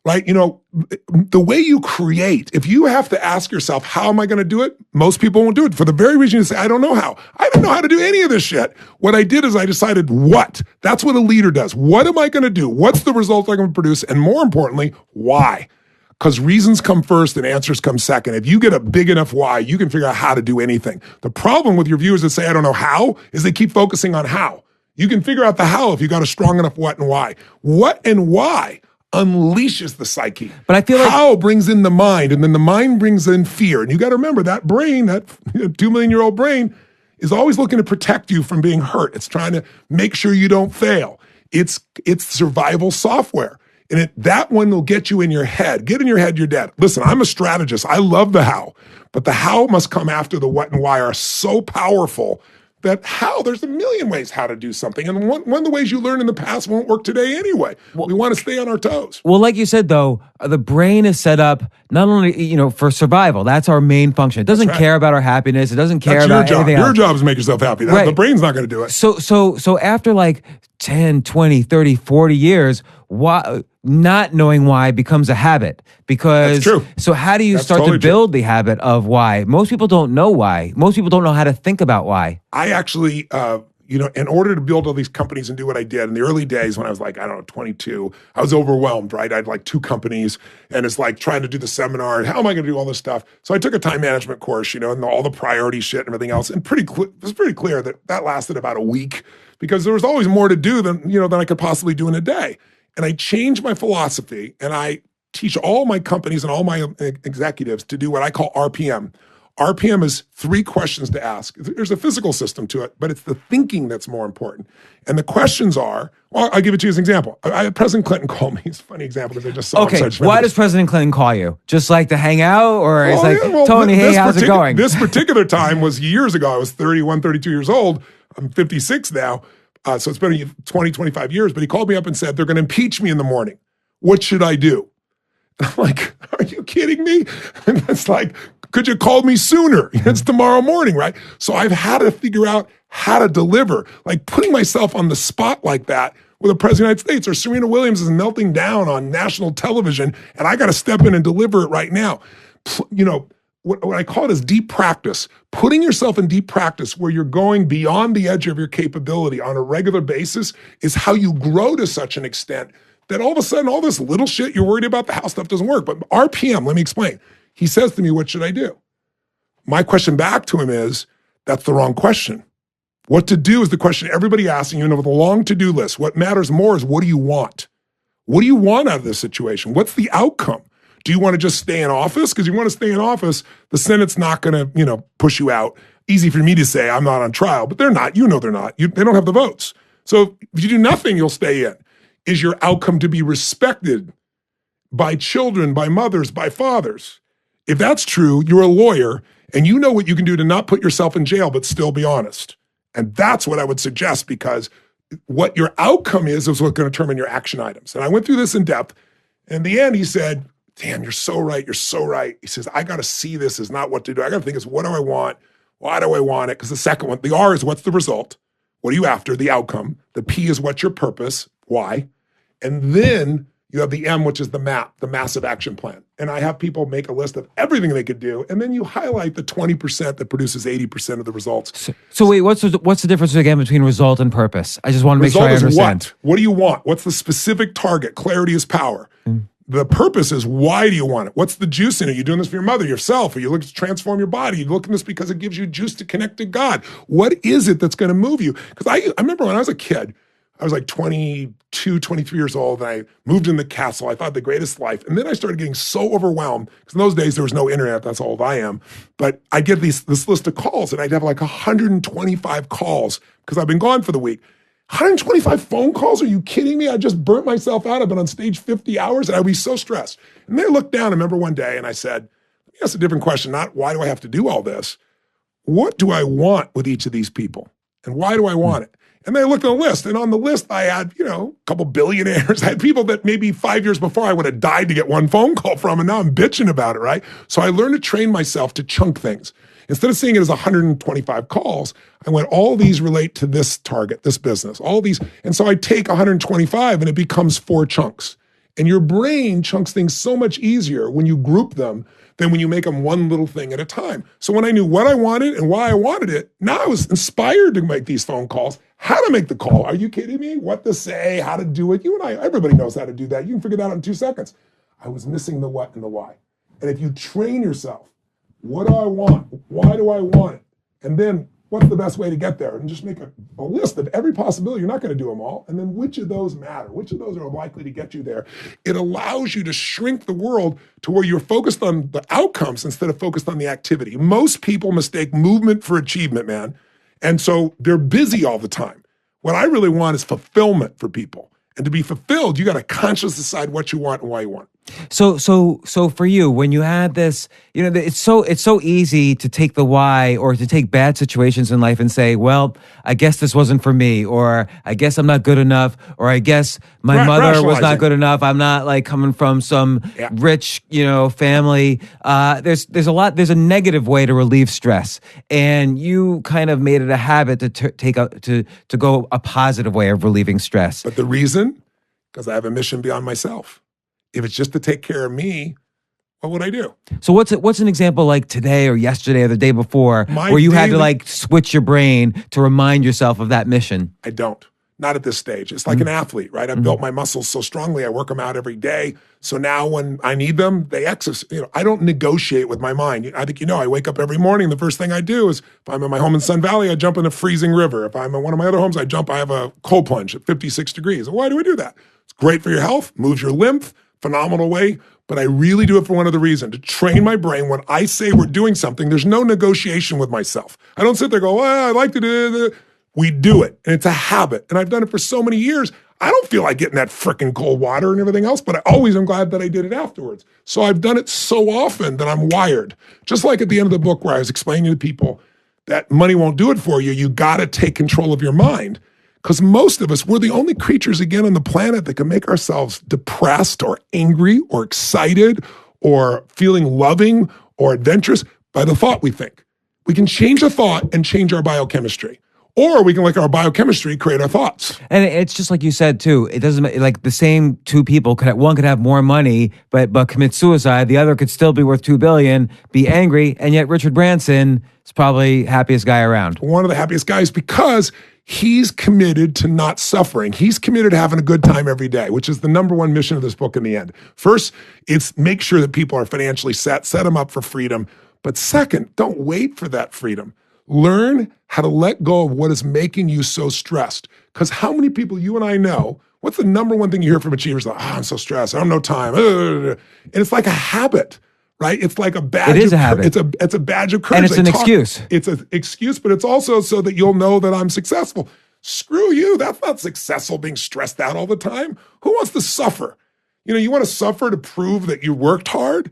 right? The way you create, if you have to ask yourself, how am I going to do it? Most people won't do it for the very reason you say, I don't know how. I don't know how to do any of this shit. What I did is I decided what. That's what a leader does. What am I going to do? What's the result I'm going to produce? And more importantly, why? Because reasons come first and answers come second. If you get a big enough why, you can figure out how to do anything. The problem with your viewers that say, I don't know how, is they keep focusing on how. You can figure out the how if you got a strong enough what and why. What and why unleashes the psyche. But I feel like how brings in the mind, and then the mind brings in fear. And you got to remember that brain, that 2 million-year-old brain, is always looking to protect you from being hurt. It's trying to make sure you don't fail. It's survival software. And that one will get you in your head. Get in your head, you're dead. Listen, I'm a strategist. I love the how. But the how must come after the what and why are so powerful that there's a million ways how to do something. And one of the ways you learned in the past won't work today anyway. We want to stay on our toes. Well, like you said, though, the brain is set up not only, for survival. That's our main function. It doesn't care about our happiness. It doesn't care about anything else. Your job is to make yourself happy. The brain's not going to do it. So after like 10, 20, 30, 40 years, why not knowing why becomes a habit. Because That's true. So how do you That's start totally to build the habit of why? Most people don't know why. Most people don't know how to think about why. I actually, in order to build all these companies and do what I did in the early days when I was like, I don't know, 22, I was overwhelmed, right? I had like 2 companies and it's like trying to do the seminar and how am I going to do all this stuff? So I took a time management course, and all the priority shit and everything else. And it was pretty clear that lasted about a week because there was always more to do than I could possibly do in a day. And I changed my philosophy and I teach all my companies and all my executives to do what I call RPM. RPM is 3 questions to ask. There's a physical system to it, but it's the thinking that's more important. And the questions are, well, I'll give it to you as an example. I had President Clinton call me. It's a funny example because I just saw him. Okay, why does President Clinton call you? Just like to hang out? Or it's like, Tony, hey, how's it going? This particular time was years ago. I was 31, 32 years old. I'm 56 now. So it's been 20, 25 years. But he called me up and said, they're going to impeach me in the morning. What should I do? I'm like, are you kidding me? And it's like, could you call me sooner? It's tomorrow morning, right? So I've had to figure out how to deliver. Like putting myself on the spot like that with the President of the United States or Serena Williams is melting down on national television and I got to step in and deliver it right now. What I call it is deep practice. Putting yourself in deep practice where you're going beyond the edge of your capability on a regular basis is how you grow to such an extent that all of a sudden, all this little shit you're worried about, the house stuff doesn't work. But RPM, let me explain. He says to me, what should I do? My question back to him is, that's the wrong question. What to do is the question everybody asking you, with a long to-do list. What matters more is what do you want? What do you want out of this situation? What's the outcome? Do you want to just stay in office? Because you want to stay in office, the Senate's not going to, push you out. Easy for me to say I'm not on trial, but they're not. They're not. They don't have the votes. So if you do nothing, you'll stay in. Is your outcome to be respected by children, by mothers, by fathers? If that's true, you're a lawyer and you know what you can do to not put yourself in jail, but still be honest. And that's what I would suggest because what your outcome is what's going to determine your action items. And I went through this in depth. And in the end, he said, damn, you're so right. You're so right. He says, I got to see this as not what to do. I got to think it's what do I want? Why do I want it? Because the second one, the R is what's the result? What are you after? The outcome. The P is what's your purpose? Why? And then you have the M, which is the map, the massive action plan. And I have people make a list of everything they could do, and then you highlight the 20% that produces 80% of the results. So wait, what's the difference again between result and purpose? I just want to make sure I understand. What do you want? What's the specific target? Clarity is power. The purpose is why do you want it? What's the juice in it? You're doing this for your mother, yourself, or you look to transform your body. You're looking at this because it gives you juice to connect to God. What is it that's going to move you? Because I remember when I was a kid, I was like 22, 23 years old, and I moved in the castle. I thought the greatest life. And then I started getting so overwhelmed, because in those days there was no internet, that's how old I am. But I'd get this list of calls, and I'd have like 125 calls, because I've been gone for the week. 125 phone calls? Are you kidding me? I just burnt myself out. I've been on stage 50 hours, and I'd be so stressed. And then I looked down, I remember one day, and I said, let me ask a different question, not why do I have to do all this? What do I want with each of these people? And why do I want it? And then I looked at the list, and on the list, I had, a couple billionaires. I had people that maybe 5 years before I would have died to get one phone call from, and now I'm bitching about it, right? So I learned to train myself to chunk things. Instead of seeing it as 125 calls, I went, all these relate to this target, this business, all these. And so I take 125 and it becomes 4 chunks. And your brain chunks things so much easier when you group them than when you make them one little thing at a time. So when I knew what I wanted and why I wanted it, now I was inspired to make these phone calls, how to make the call. Are you kidding me? What to say, how to do it. You and I, everybody knows how to do that. You can figure that out in 2 seconds. I was missing the what and the why. And if you train yourself, what do I want? Why do I want it? And then what's the best way to get there? And just make a list of every possibility. You're not going to do them all. And then which of those matter? Which of those are likely to get you there? It allows you to shrink the world to where you're focused on the outcomes instead of focused on the activity. Most people mistake movement for achievement, man. And so they're busy all the time. What I really want is fulfillment for people. And to be fulfilled, you got to consciously decide what you want and why you want it. So for you, when you had this, it's so easy to take the why or to take bad situations in life and say, well, I guess this wasn't for me, or I guess I'm not good enough, or I guess my mother was not good enough. I'm not like coming from some rich, family. There's a negative way to relieve stress, and you kind of made it a habit to go a positive way of relieving stress. But the reason Because I have a mission beyond myself. If it's just to take care of me, what would I do? So what's an example like today or yesterday or the day before where you had to like switch your brain to remind yourself of that mission? I don't. Not at this stage. It's like an athlete, right? I've built my muscles so strongly. I work them out every day. So now when I need them, they exercise. I don't negotiate with my mind. I think I wake up every morning. The first thing I do is if I'm in my home in Sun Valley, I jump in a freezing river. If I'm in one of my other homes, I have a cold plunge at 56 degrees. And why do I do that? It's great for your health, moves your lymph, phenomenal way. But I really do it for one other reason, to train my brain. When I say we're doing something, there's no negotiation with myself. I don't sit there and go, well, I like to do it. We do it, and it's a habit. And I've done it for so many years. I don't feel like getting that freaking cold water and everything else, but I always am glad that I did it afterwards. So I've done it so often that I'm wired. Just like at the end of the book where I was explaining to people that money won't do it for you. You got to take control of your mind. Because most of us, we're the only creatures, again, on the planet that can make ourselves depressed or angry or excited or feeling loving or adventurous by the thought we think. We can change a thought and change our biochemistry. Or we can let our biochemistry create our thoughts. And it's just like you said, too. It doesn't like the same two people one could have more money, but commit suicide. The other could still be worth $2 billion, be angry. And yet Richard Branson is probably happiest guy around. One of the happiest guys because he's committed to not suffering. He's committed to having a good time every day, which is the number one mission of this book in the end. First, it's make sure that people are financially set them up for freedom. But second, don't wait for that freedom. Learn how to let go of what is making you so stressed. Because how many people you and I know, what's the number one thing you hear from achievers? Like, I'm so stressed. I don't have no time. And it's like a habit, right? It's like a badge. It is a habit. It's a badge of courage. And it's an excuse. It's an excuse, but it's also so that you'll know that I'm successful. Screw you. That's not successful, being stressed out all the time. Who wants to suffer? You want to suffer to prove that you worked hard?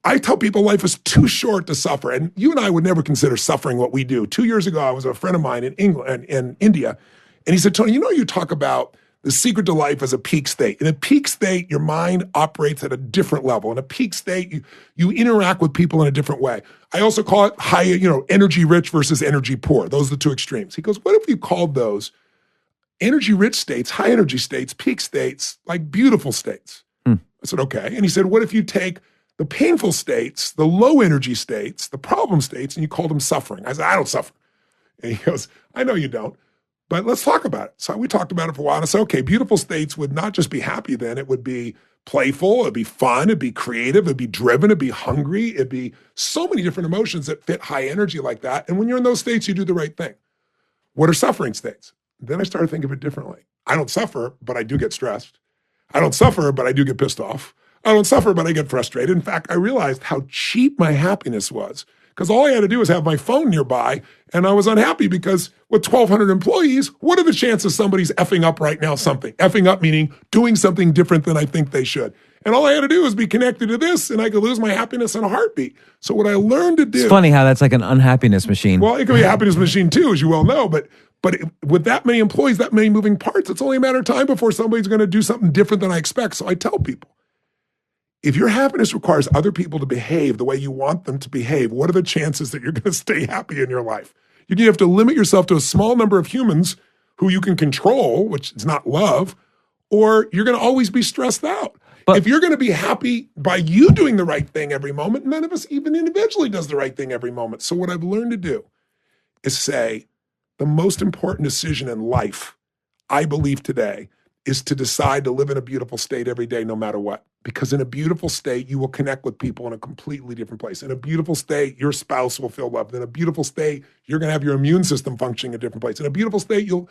I tell people life is too short to suffer. And you and I would never consider suffering what we do. 2 years ago, I was with a friend of mine in England, in India, and he said, Tony, you talk about the secret to life as a peak state. In a peak state, your mind operates at a different level. In a peak state, you interact with people in a different way. I also call it high, energy rich versus energy poor. Those are the two extremes. He goes, what if you called those energy rich states, high energy states, peak states, like beautiful states? I said, okay. And he said, what if you take the painful states, the low energy states, the problem states, and you call them suffering? I said, I don't suffer. And he goes, I know you don't, but let's talk about it. So we talked about it for a while, and I said, okay, beautiful states would not just be happy then, it would be playful, it'd be fun, it'd be creative, it'd be driven, it'd be hungry, it'd be so many different emotions that fit high energy like that. And when you're in those states, you do the right thing. What are suffering states? Then I started thinking of it differently. I don't suffer, but I do get stressed. I don't suffer, but I do get pissed off. I don't suffer, but I get frustrated. In fact, I realized how cheap my happiness was because all I had to do was have my phone nearby, and I was unhappy because with 1,200 employees, what are the chances somebody's effing up right now something? Effing up meaning doing something different than I think they should. And all I had to do was be connected to this, and I could lose my happiness in a heartbeat. So what I learned to do— It's funny how that's like an unhappiness machine. Well, it can be a happiness machine too, as you well know, but with that many employees, that many moving parts, it's only a matter of time before somebody's going to do something different than I expect. So I tell people, if your happiness requires other people to behave the way you want them to behave, what are the chances that you're going to stay happy in your life? You have to limit yourself to a small number of humans who you can control, which is not love, or you're going to always be stressed out. But if you're going to be happy by you doing the right thing every moment, none of us even individually does the right thing every moment. So what I've learned to do is say the most important decision in life, I believe today, is to decide to live in a beautiful state every day, no matter what. Because in a beautiful state, you will connect with people in a completely different place. In a beautiful state, your spouse will feel loved. In a beautiful state, you're going to have your immune system functioning in a different place. In a beautiful state, you'll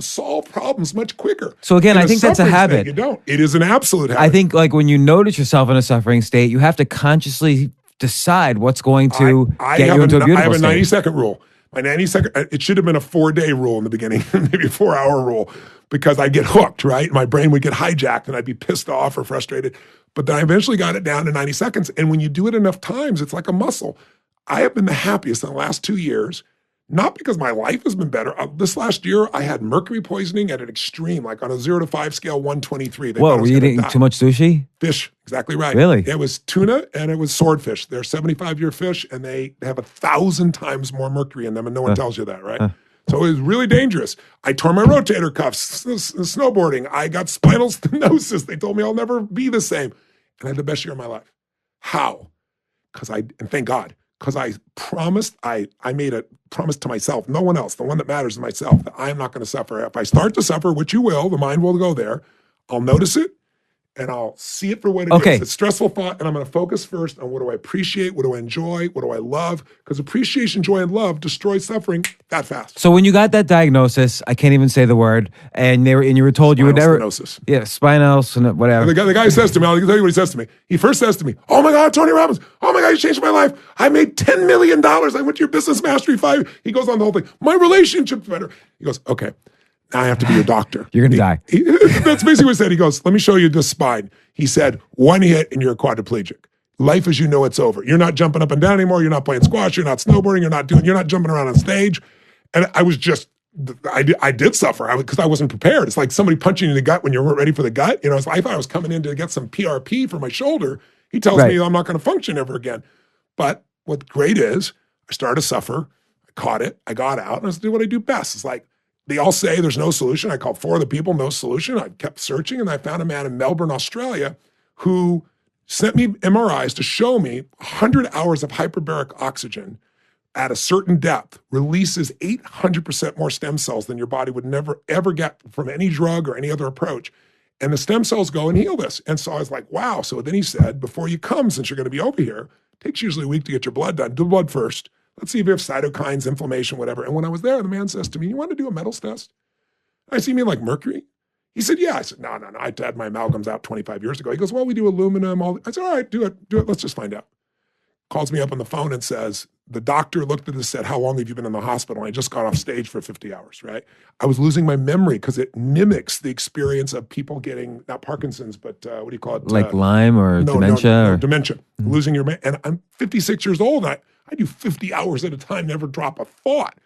solve problems much quicker. So again, I think that's a habit. State, you don't. It is an absolute habit. I think like when you notice yourself in a suffering state, you have to consciously decide what's going to get you into a beautiful state. I have a 90-second rule. My 90-second, it should have been a 4-day rule in the beginning, maybe a 4-hour rule, because I get hooked, right? My brain would get hijacked and I'd be pissed off or frustrated. But then I eventually got it down to 90 seconds. And when you do it enough times, it's like a muscle. I have been the happiest in the last 2 years, not because my life has been better. This last year, I had mercury poisoning at an extreme, like on a 0 to 5 scale, 123. Whoa, were you eating too much sushi? Fish, exactly right. Really? It was tuna and it was swordfish. They're 75-year fish and they have 1,000 times more mercury in them, and no one tells you that, right? So it was really dangerous. I tore my rotator cuffs, snowboarding. I got spinal stenosis. They told me I'll never be the same. And I had the best year of my life. How? And thank God, because I promised, I made a promise to myself, no one else, the one that matters is myself, that I am not going to suffer. If I start to suffer, which you will, the mind will go there, I'll notice it, and I'll see it for what it is. It's stressful thought, and I'm going to focus first on what do I appreciate, what do I enjoy, what do I love, because appreciation, joy, and love destroy suffering that fast. So when you got that diagnosis, I can't even say the word, and you were told you would never... Stenosis. Yeah, spinal, whatever. The guy says to me, I'll tell you what he says to me. He first says to me, oh my God, Tony Robbins, oh my God, you changed my life. I made $10 million. I went to your Business Mastery 5. He goes on the whole thing. My relationship's better. He goes, okay, now I have to be your doctor. You're going to die. That's basically what he said. He goes, let me show you the spine. He said, one hit and you're a quadriplegic. Life as you know it's over. You're not jumping up and down anymore. You're not playing squash. You're not snowboarding. You're not jumping around on stage. And I was just, I did suffer because I wasn't prepared. It's like somebody punching you in the gut when you weren't ready for the gut. You know, I thought I was coming in to get some PRP for my shoulder. He tells me I'm not going to function ever again. But what's great is I started to suffer. I caught it. I got out and I was doing what I do best. It's like, they all say there's no solution. I called 4 other people, no solution. I kept searching and I found a man in Melbourne, Australia who sent me MRIs to show me 100 hours of hyperbaric oxygen at a certain depth releases 800% more stem cells than your body would never, ever get from any drug or any other approach. And the stem cells go and heal this. And so I was like, wow. So then he said, before you come, since you're going to be over here, it takes usually a week to get your blood done. Do blood first. Let's see if you have cytokines, inflammation, whatever. And when I was there, the man says to me, you want to do a metals test? I see, you mean like mercury? He said, yeah. I said, no. I had my amalgams out 25 years ago. He goes, well, we do aluminum. I said, all right, do it. Let's just find out. Calls me up on the phone and says, the doctor looked at this and said, how long have you been in the hospital? And I just got off stage for 50 hours, right? I was losing my memory because it mimics the experience of people getting, not Parkinson's, but what do you call it? Like Lyme or dementia? No, dementia. Mm-hmm. Losing your memory. And I'm 56 years old. And I do 50 hours at a time, never drop a thought.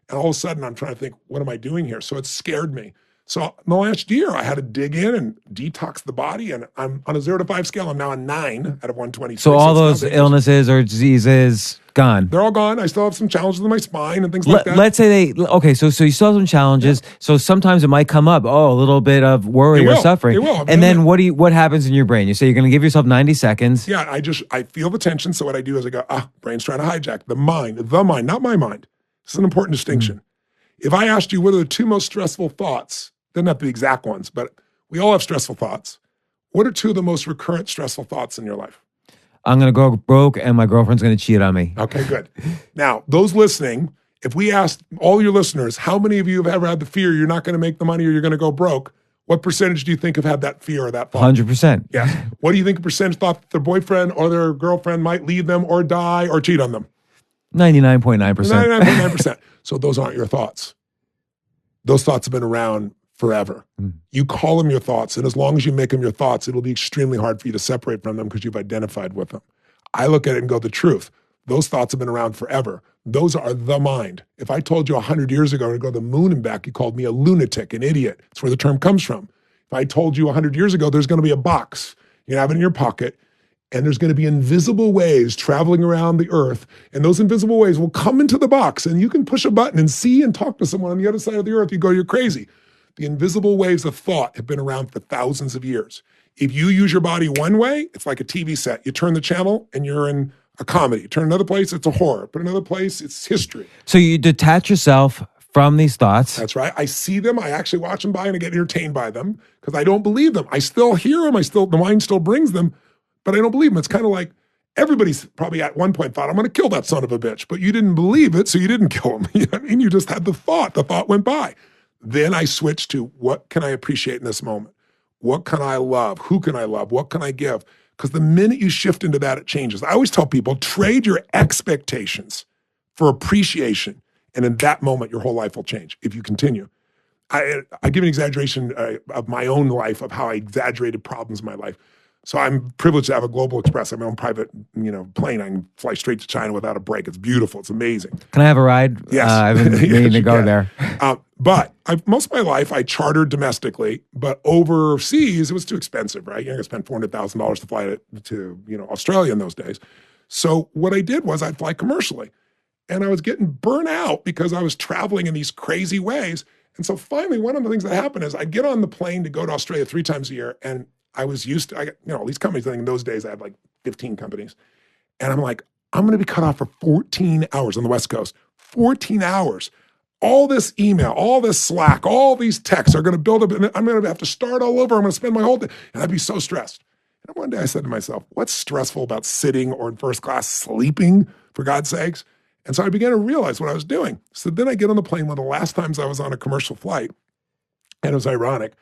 And all of a sudden, I'm trying to think, what am I doing here? So it scared me. So in the last year, I had to dig in and detox the body. And I'm on a 0 to 5 scale. I'm now a 9 out of 126. So all those illnesses or diseases, gone. They're all gone. I still have some challenges with my spine and things like that. Let's say so you still have some challenges. Yeah. So sometimes it might come up, a little bit of worry or suffering. It will. And then what happens in your brain? You say you're going to give yourself 90 seconds. Yeah, I feel the tension. So what I do is I go, brain's trying to hijack. The mind, not my mind. This is an important distinction. If I asked you what are the 2 most stressful thoughts, doesn't have to be exact ones, but we all have stressful thoughts. What are 2 of the most recurrent stressful thoughts in your life? I'm going to go broke and my girlfriend's going to cheat on me. Okay, good. Now, those listening, if we asked all your listeners, how many of you have ever had the fear you're not going to make the money or you're going to go broke? What percentage do you think have had that fear or that thought? 100%. Yeah. What do you think a percentage thought that their boyfriend or their girlfriend might leave them or die or cheat on them? 99.9%. 99.9%. So those aren't your thoughts. Those thoughts have been around forever. You call them your thoughts, and as long as you make them your thoughts, it'll be extremely hard for you to separate from them because you've identified with them. I look at it and go, the truth. Those thoughts have been around forever. Those are the mind. If I told you 100 years ago to go to the moon and back, you called me a lunatic, an idiot. That's where the term comes from. If I told you 100 years ago there's going to be a box, you have it in your pocket, and there's going to be invisible waves traveling around the earth, and those invisible waves will come into the box, and you can push a button and see and talk to someone on the other side of the earth. You go, you're crazy. The invisible waves of thought have been around for thousands of years. If you use your body one way, it's like a TV set. You turn the channel and you're in a comedy. You turn another place, it's a horror. Put another place, it's history. So you detach yourself from these thoughts. That's right. I see them. I actually watch them by and I get entertained by them because I don't believe them. I still hear them. The mind still brings them, but I don't believe them. It's kind of like everybody's probably at one point thought, I'm going to kill that son of a bitch, but you didn't believe it, so you didn't kill him. You know what I mean? You just had the thought. The thought went by. Then I switch to what can I appreciate in this moment? What can I love? Who can I love? What can I give? Because the minute you shift into that, it changes. I always tell people, trade your expectations for appreciation. And in that moment, your whole life will change if you continue. I give an exaggeration of my own life, of how I exaggerated problems in my life. So I'm privileged to have a Global Express. I have my own private, plane. I can fly straight to China without a break. It's beautiful. It's amazing. Can I have a ride? Yes. I've been meaning to go there. But most of my life, I chartered domestically, but overseas, it was too expensive, right? You're going to spend $400,000 to fly to Australia in those days. So what I did was I'd fly commercially. And I was getting burnt out because I was traveling in these crazy ways. And so finally, one of the things that happened is I get on the plane to go to Australia 3 times a year. And I was used to, all these companies, I think in those days I had like 15 companies. And I'm like, I'm going to be cut off for 14 hours on the West Coast. 14 hours. All this email, all this Slack, all these texts are going to build up. And I'm going to have to start all over. I'm going to spend my whole day. And I'd be so stressed. And one day I said to myself, what's stressful about sitting or in first class sleeping, for God's sakes? And so I began to realize what I was doing. So then I get on the plane. One of the last times I was on a commercial flight, and it was ironic.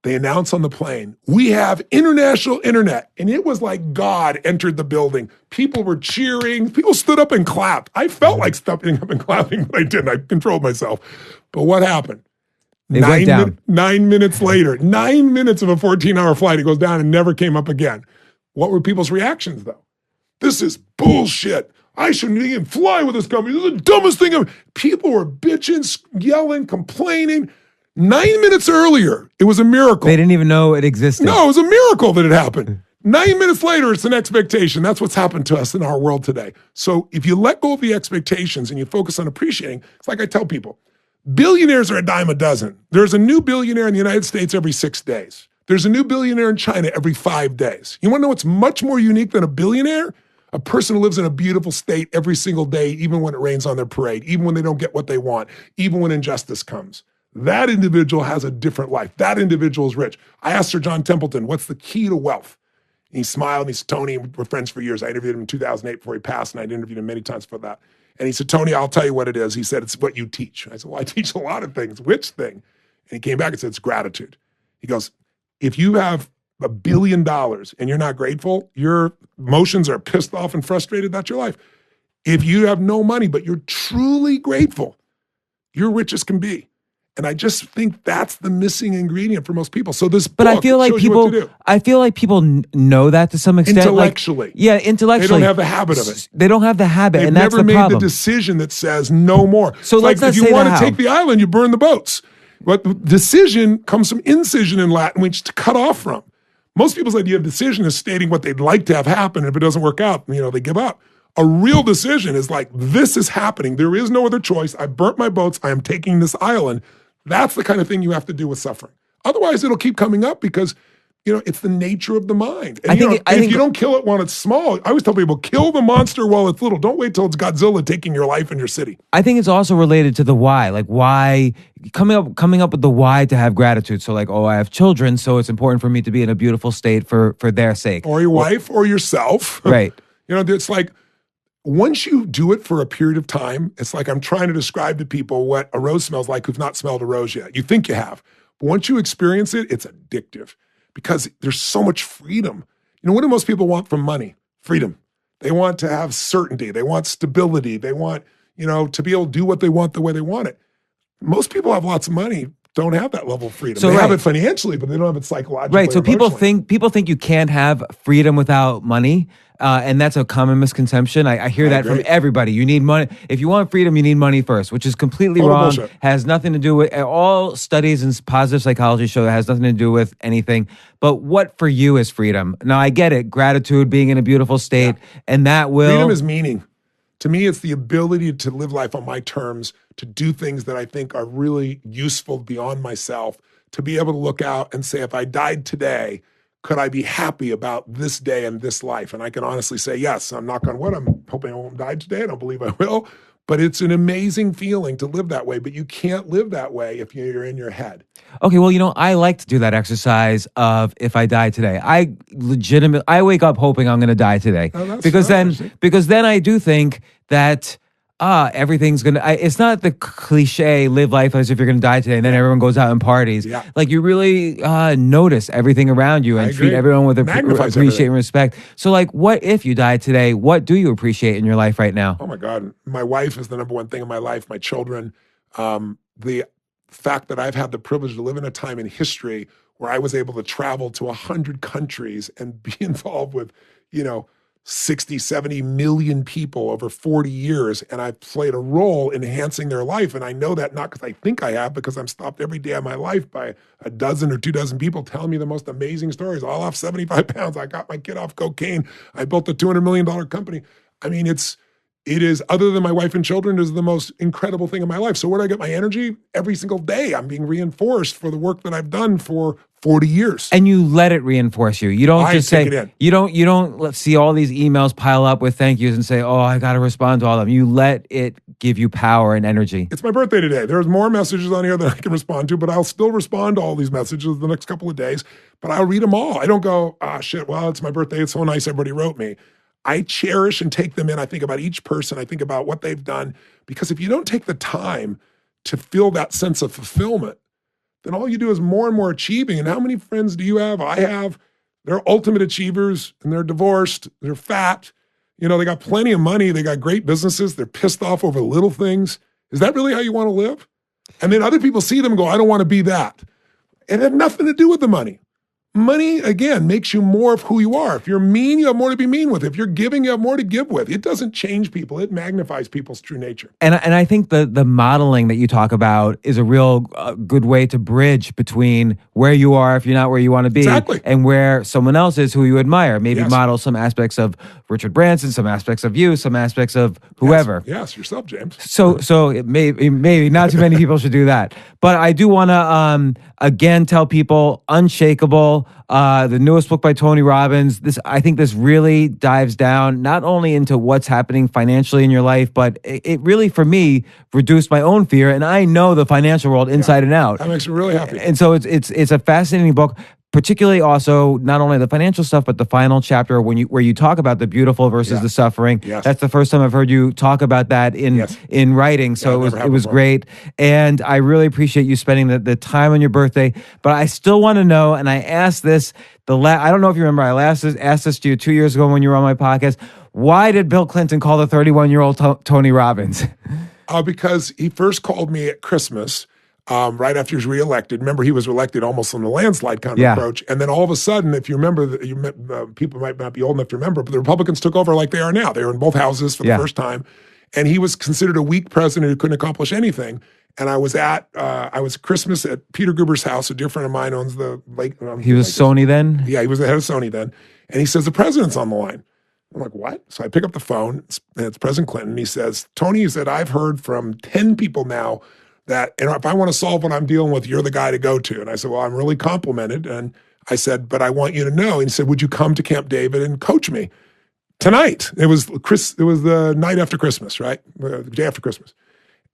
They announced on the plane, we have international internet. And it was like God entered the building. People were cheering. People stood up and clapped. I felt like stepping up and clapping, but I didn't. I controlled myself. But what happened? It went down. 9 minutes later, 9 minutes of a 14-hour flight, it goes down and never came up again. What were people's reactions, though? This is bullshit. I shouldn't even fly with this company. This is the dumbest thing ever. People were bitching, yelling, complaining. 9 minutes earlier, it was a miracle. They didn't even know it existed. No, it was a miracle that it happened. 9 minutes later, it's an expectation. That's what's happened to us in our world today. So if you let go of the expectations and you focus on appreciating, it's like I tell people, billionaires are a dime a dozen. There's a new billionaire in the United States every 6 days. There's a new billionaire in China every 5 days. You want to know what's much more unique than a billionaire? A person who lives in a beautiful state every single day, even when it rains on their parade, even when they don't get what they want, even when injustice comes. That individual has a different life. That individual is rich. I asked Sir John Templeton, what's the key to wealth? And he smiled, and he said, Tony, we're friends for years. I interviewed him in 2008 before he passed, and I'd interviewed him many times for that. And he said, Tony, I'll tell you what it is. He said, it's what you teach. I said, well, I teach a lot of things. Which thing? And he came back and said, it's gratitude. He goes, if you have $1 billion and you're not grateful, your emotions are pissed off and frustrated, that's your life. If you have no money, but you're truly grateful, you're rich as can be. And I just think that's the missing ingredient for most people. So this book I feel like people know that to some extent. Intellectually. Intellectually. They don't have the habit of it. They don't have the habit, They've and that's the never problem. made the decision that says no more. So it's let's like not if you say want the to how. take the island, you burn the boats. But decision comes from incision in Latin, which to cut off from. Most people's idea of decision is stating what they'd like to have happen. If it doesn't work out, they give up. A real decision is like, this is happening. There is no other choice. I burnt my boats. I am taking this island. That's the kind of thing you have to do with suffering. Otherwise, it'll keep coming up because, it's the nature of the mind. And if you don't kill it when it's small, I always tell people, kill the monster while it's little. Don't wait till it's Godzilla taking your life and your city. I think it's also related to the why. Like why, coming up with the why to have gratitude. So like, I have children, so it's important for me to be in a beautiful state for their sake. Or your wife or yourself. Right. It's like, once you do it for a period of time, it's like I'm trying to describe to people what a rose smells like who've not smelled a rose yet. You think you have. But once you experience it, it's addictive because there's so much freedom. What do most people want from money? Freedom. They want to have certainty. They want stability. They want, to be able to do what they want the way they want it. Most people have lots of money, don't have that level of freedom. So they have it financially, but they don't have it psychologically. Right. So people think you can't have freedom without money. And that's a common misconception. I hear that from everybody. You need money. If you want freedom, you need money first, which is completely wrong. Bullshit. Has nothing to do with, all studies in positive psychology show that has nothing to do with anything. But what for you is freedom? Now, I get it. Gratitude, being in a beautiful state, and that will... Freedom is meaning. To me, it's the ability to live life on my terms, to do things that I think are really useful beyond myself, to be able to look out and say, if I died today, could I be happy about this day and this life? And I can honestly say, yes, I'm knock on wood. I'm hoping I won't die today. I don't believe I will. But it's an amazing feeling to live that way. But you can't live that way if you're in your head. Okay, well, I like to do that exercise of if I die today. I wake up hoping I'm going to die today. Because then I do think that everything's going to, it's not the cliche, live life as if you're going to die today, and then everyone goes out and parties. Yeah. Like you really notice everything around you and treat everyone with appreciate and respect. So like, what if you died today? What do you appreciate in your life right now? Oh my God. My wife is the number one thing in my life, my children. The fact that I've had the privilege to live in a time in history where I was able to travel to 100 countries and be involved with, 60, 70 million people over 40 years, and I've played a role in enhancing their life. And I know that not because I think I have, because I'm stopped every day of my life by a dozen or 2 dozen people telling me the most amazing stories. All off 75 pounds. I got my kid off cocaine. I built a $200 million company. I mean, it is, other than my wife and children, is the most incredible thing in my life. So where do I get my energy? Every single day, I'm being reinforced for the work that I've done for 40 years. And you let it reinforce you. You don't just say, you don't see all these emails pile up with thank yous and say, oh, I got to respond to all of them. You let it give you power and energy. It's my birthday today. There's more messages on here than I can respond to, but I'll still respond to all these messages the next couple of days, but I'll read them all. I don't go, shit, well, it's my birthday. It's so nice everybody wrote me. I cherish and take them in. I think about each person. I think about what they've done. Because if you don't take the time to feel that sense of fulfillment, then all you do is more and more achieving. And how many friends do you have? I have. They're ultimate achievers, and they're divorced. They're fat. They got plenty of money. They got great businesses. They're pissed off over little things. Is that really how you want to live? And then other people see them and go, I don't want to be that. It had nothing to do with the money. Money, again, makes you more of who you are. If you're mean, you have more to be mean with. If you're giving, you have more to give with. It doesn't change people. It magnifies people's true nature. And I think the modeling that you talk about is a real good way to bridge between where you are if you're not where you want to be, exactly, and where someone else is who you admire. Maybe yes, model some aspects of Richard Branson, some aspects of you, some aspects of whoever. Yes, yourself, James. So it maybe not too many people should do that. But I do want to again tell people, Unshakable, the newest book by Tony Robbins. I think this really dives down not only into what's happening financially in your life, but it really, for me, reduced my own fear. And I know the financial world inside and out. That makes me really happy. And so it's a fascinating book. Particularly also not only the financial stuff, but the final chapter where you talk about the beautiful versus the suffering. Yes. That's the first time I've heard you talk about that in writing. So it was great. And I really appreciate you spending the time on your birthday. But I still want to know, and I asked this, I don't know if you remember, I asked this to you 2 years ago when you were on my podcast. Why did Bill Clinton call the 31-year-old Tony Robbins? Because he first called me at Christmas, right after he was reelected. Remember, he was elected almost on a landslide kind of approach. And then all of a sudden, if you remember, people might not be old enough to remember, but the Republicans took over like they are now. They were in both houses for the first time. And he was considered a weak president who couldn't accomplish anything. And I was Christmas at Peter Guber's house. A dear friend of mine owns the lake. He was Sony then? Yeah, he was the head of Sony then. And he says, the president's on the line. I'm like, what? So I pick up the phone. It's President Clinton. He says, Tony, he said, I've heard from 10 people now that, and if I want to solve what I'm dealing with, you're the guy to go to. And I said, well, I'm really complimented. And I said, but I want you to know. And he said, would you come to Camp David and coach me tonight? It was the night after Christmas, right? The day after Christmas.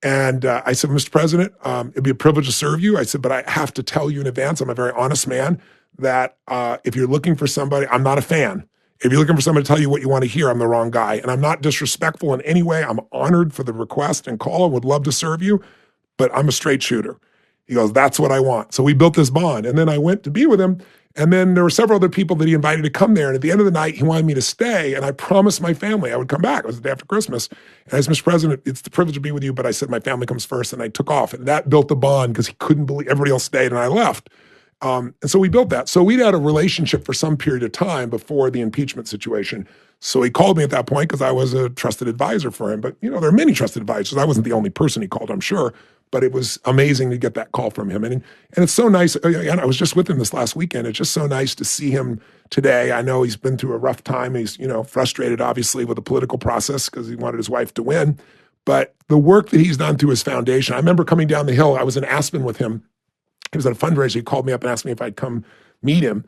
And I said, Mr. President, it'd be a privilege to serve you. I said, but I have to tell you in advance, I'm a very honest man, that if you're looking for somebody, I'm not a fan. If you're looking for somebody to tell you what you want to hear, I'm the wrong guy. And I'm not disrespectful in any way. I'm honored for the request and call. I would love to serve you, but I'm a straight shooter. He goes, that's what I want. So we built this bond. And then I went to be with him. And then there were several other people that he invited to come there. And at the end of the night, he wanted me to stay. And I promised my family I would come back. It was the day after Christmas. And I said, Mr. President, it's the privilege to be with you. But I said, my family comes first. And I took off. And that built the bond because he couldn't believe everybody else stayed and I left. And so we built that. So we'd had a relationship for some period of time before the impeachment situation. So he called me at that point because I was a trusted advisor for him. But, you know, there are many trusted advisors. I wasn't the only person he called, I'm sure. But it was amazing to get that call from him. And it's so nice. And I was just with him this last weekend. It's just so nice to see him today. I know he's been through a rough time. He's, frustrated, obviously, with the political process because he wanted his wife to win. But the work that he's done through his foundation, I remember coming down the hill. I was in Aspen with him. He was at a fundraiser. He called me up and asked me if I'd come meet him.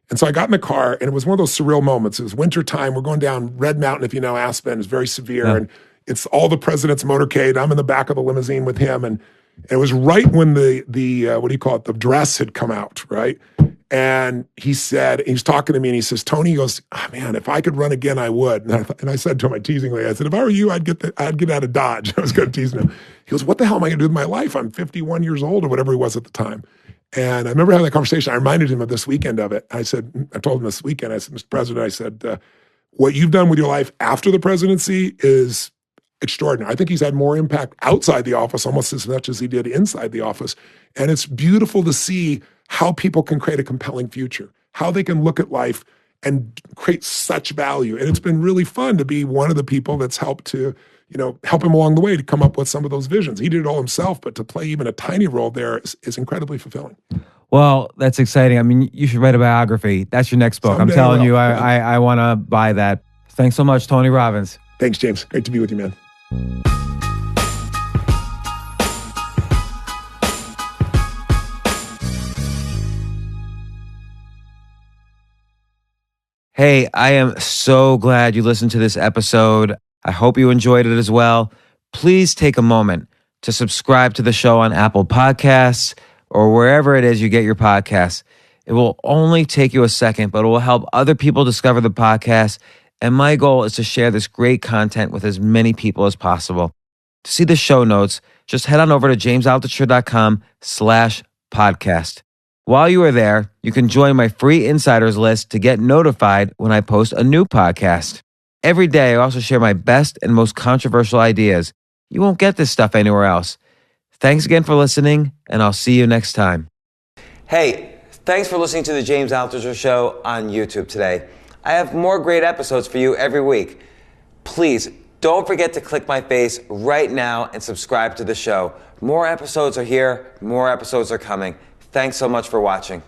And so I got in the car, and it was one of those surreal moments. It was wintertime. We're going down Red Mountain, if you know Aspen. It's very severe. Yeah. And it's all the president's motorcade. I'm in the back of the limousine with him. And it was right when the the dress had come out, right? And he said, he was talking to me, and he says, Tony, he goes, man, if I could run again, I would. And I said to him, teasingly, I said, if I were you, I'd get out of Dodge. I was going to tease him. He goes, what the hell am I going to do with my life? I'm 51 years old or whatever he was at the time. And I remember having that conversation. I reminded him of this weekend of it. I told him this weekend, I said, Mr. President, I said, what you've done with your life after the presidency is extraordinary. I think he's had more impact outside the office almost as much as he did inside the office. And it's beautiful to see how people can create a compelling future, how they can look at life and create such value. And it's been really fun to be one of the people that's helped to, help him along the way to come up with some of those visions. He did it all himself, but to play even a tiny role there is incredibly fulfilling. Well, that's exciting. I mean, you should write a biography. That's your next book. Someday I'm telling you, I want to buy that. Thanks so much, Tony Robbins. Thanks, James. Great to be with you, man. Hey, I am so glad you listened to this episode. I hope you enjoyed it as well. Please take a moment to subscribe to the show on Apple Podcasts or wherever it is you get your podcasts. It will only take you a second, but it will help other people discover the podcast. And my goal is to share this great content with as many people as possible. To see the show notes, just head on over to jamesaltucher.com/podcast. While you are there, you can join my free insiders list to get notified when I post a new podcast. Every day, I also share my best and most controversial ideas. You won't get this stuff anywhere else. Thanks again for listening, and I'll see you next time. Hey, thanks for listening to the James Altucher Show on YouTube today. I have more great episodes for you every week. Please don't forget to click my face right now and subscribe to the show. More episodes are here. More episodes are coming. Thanks so much for watching.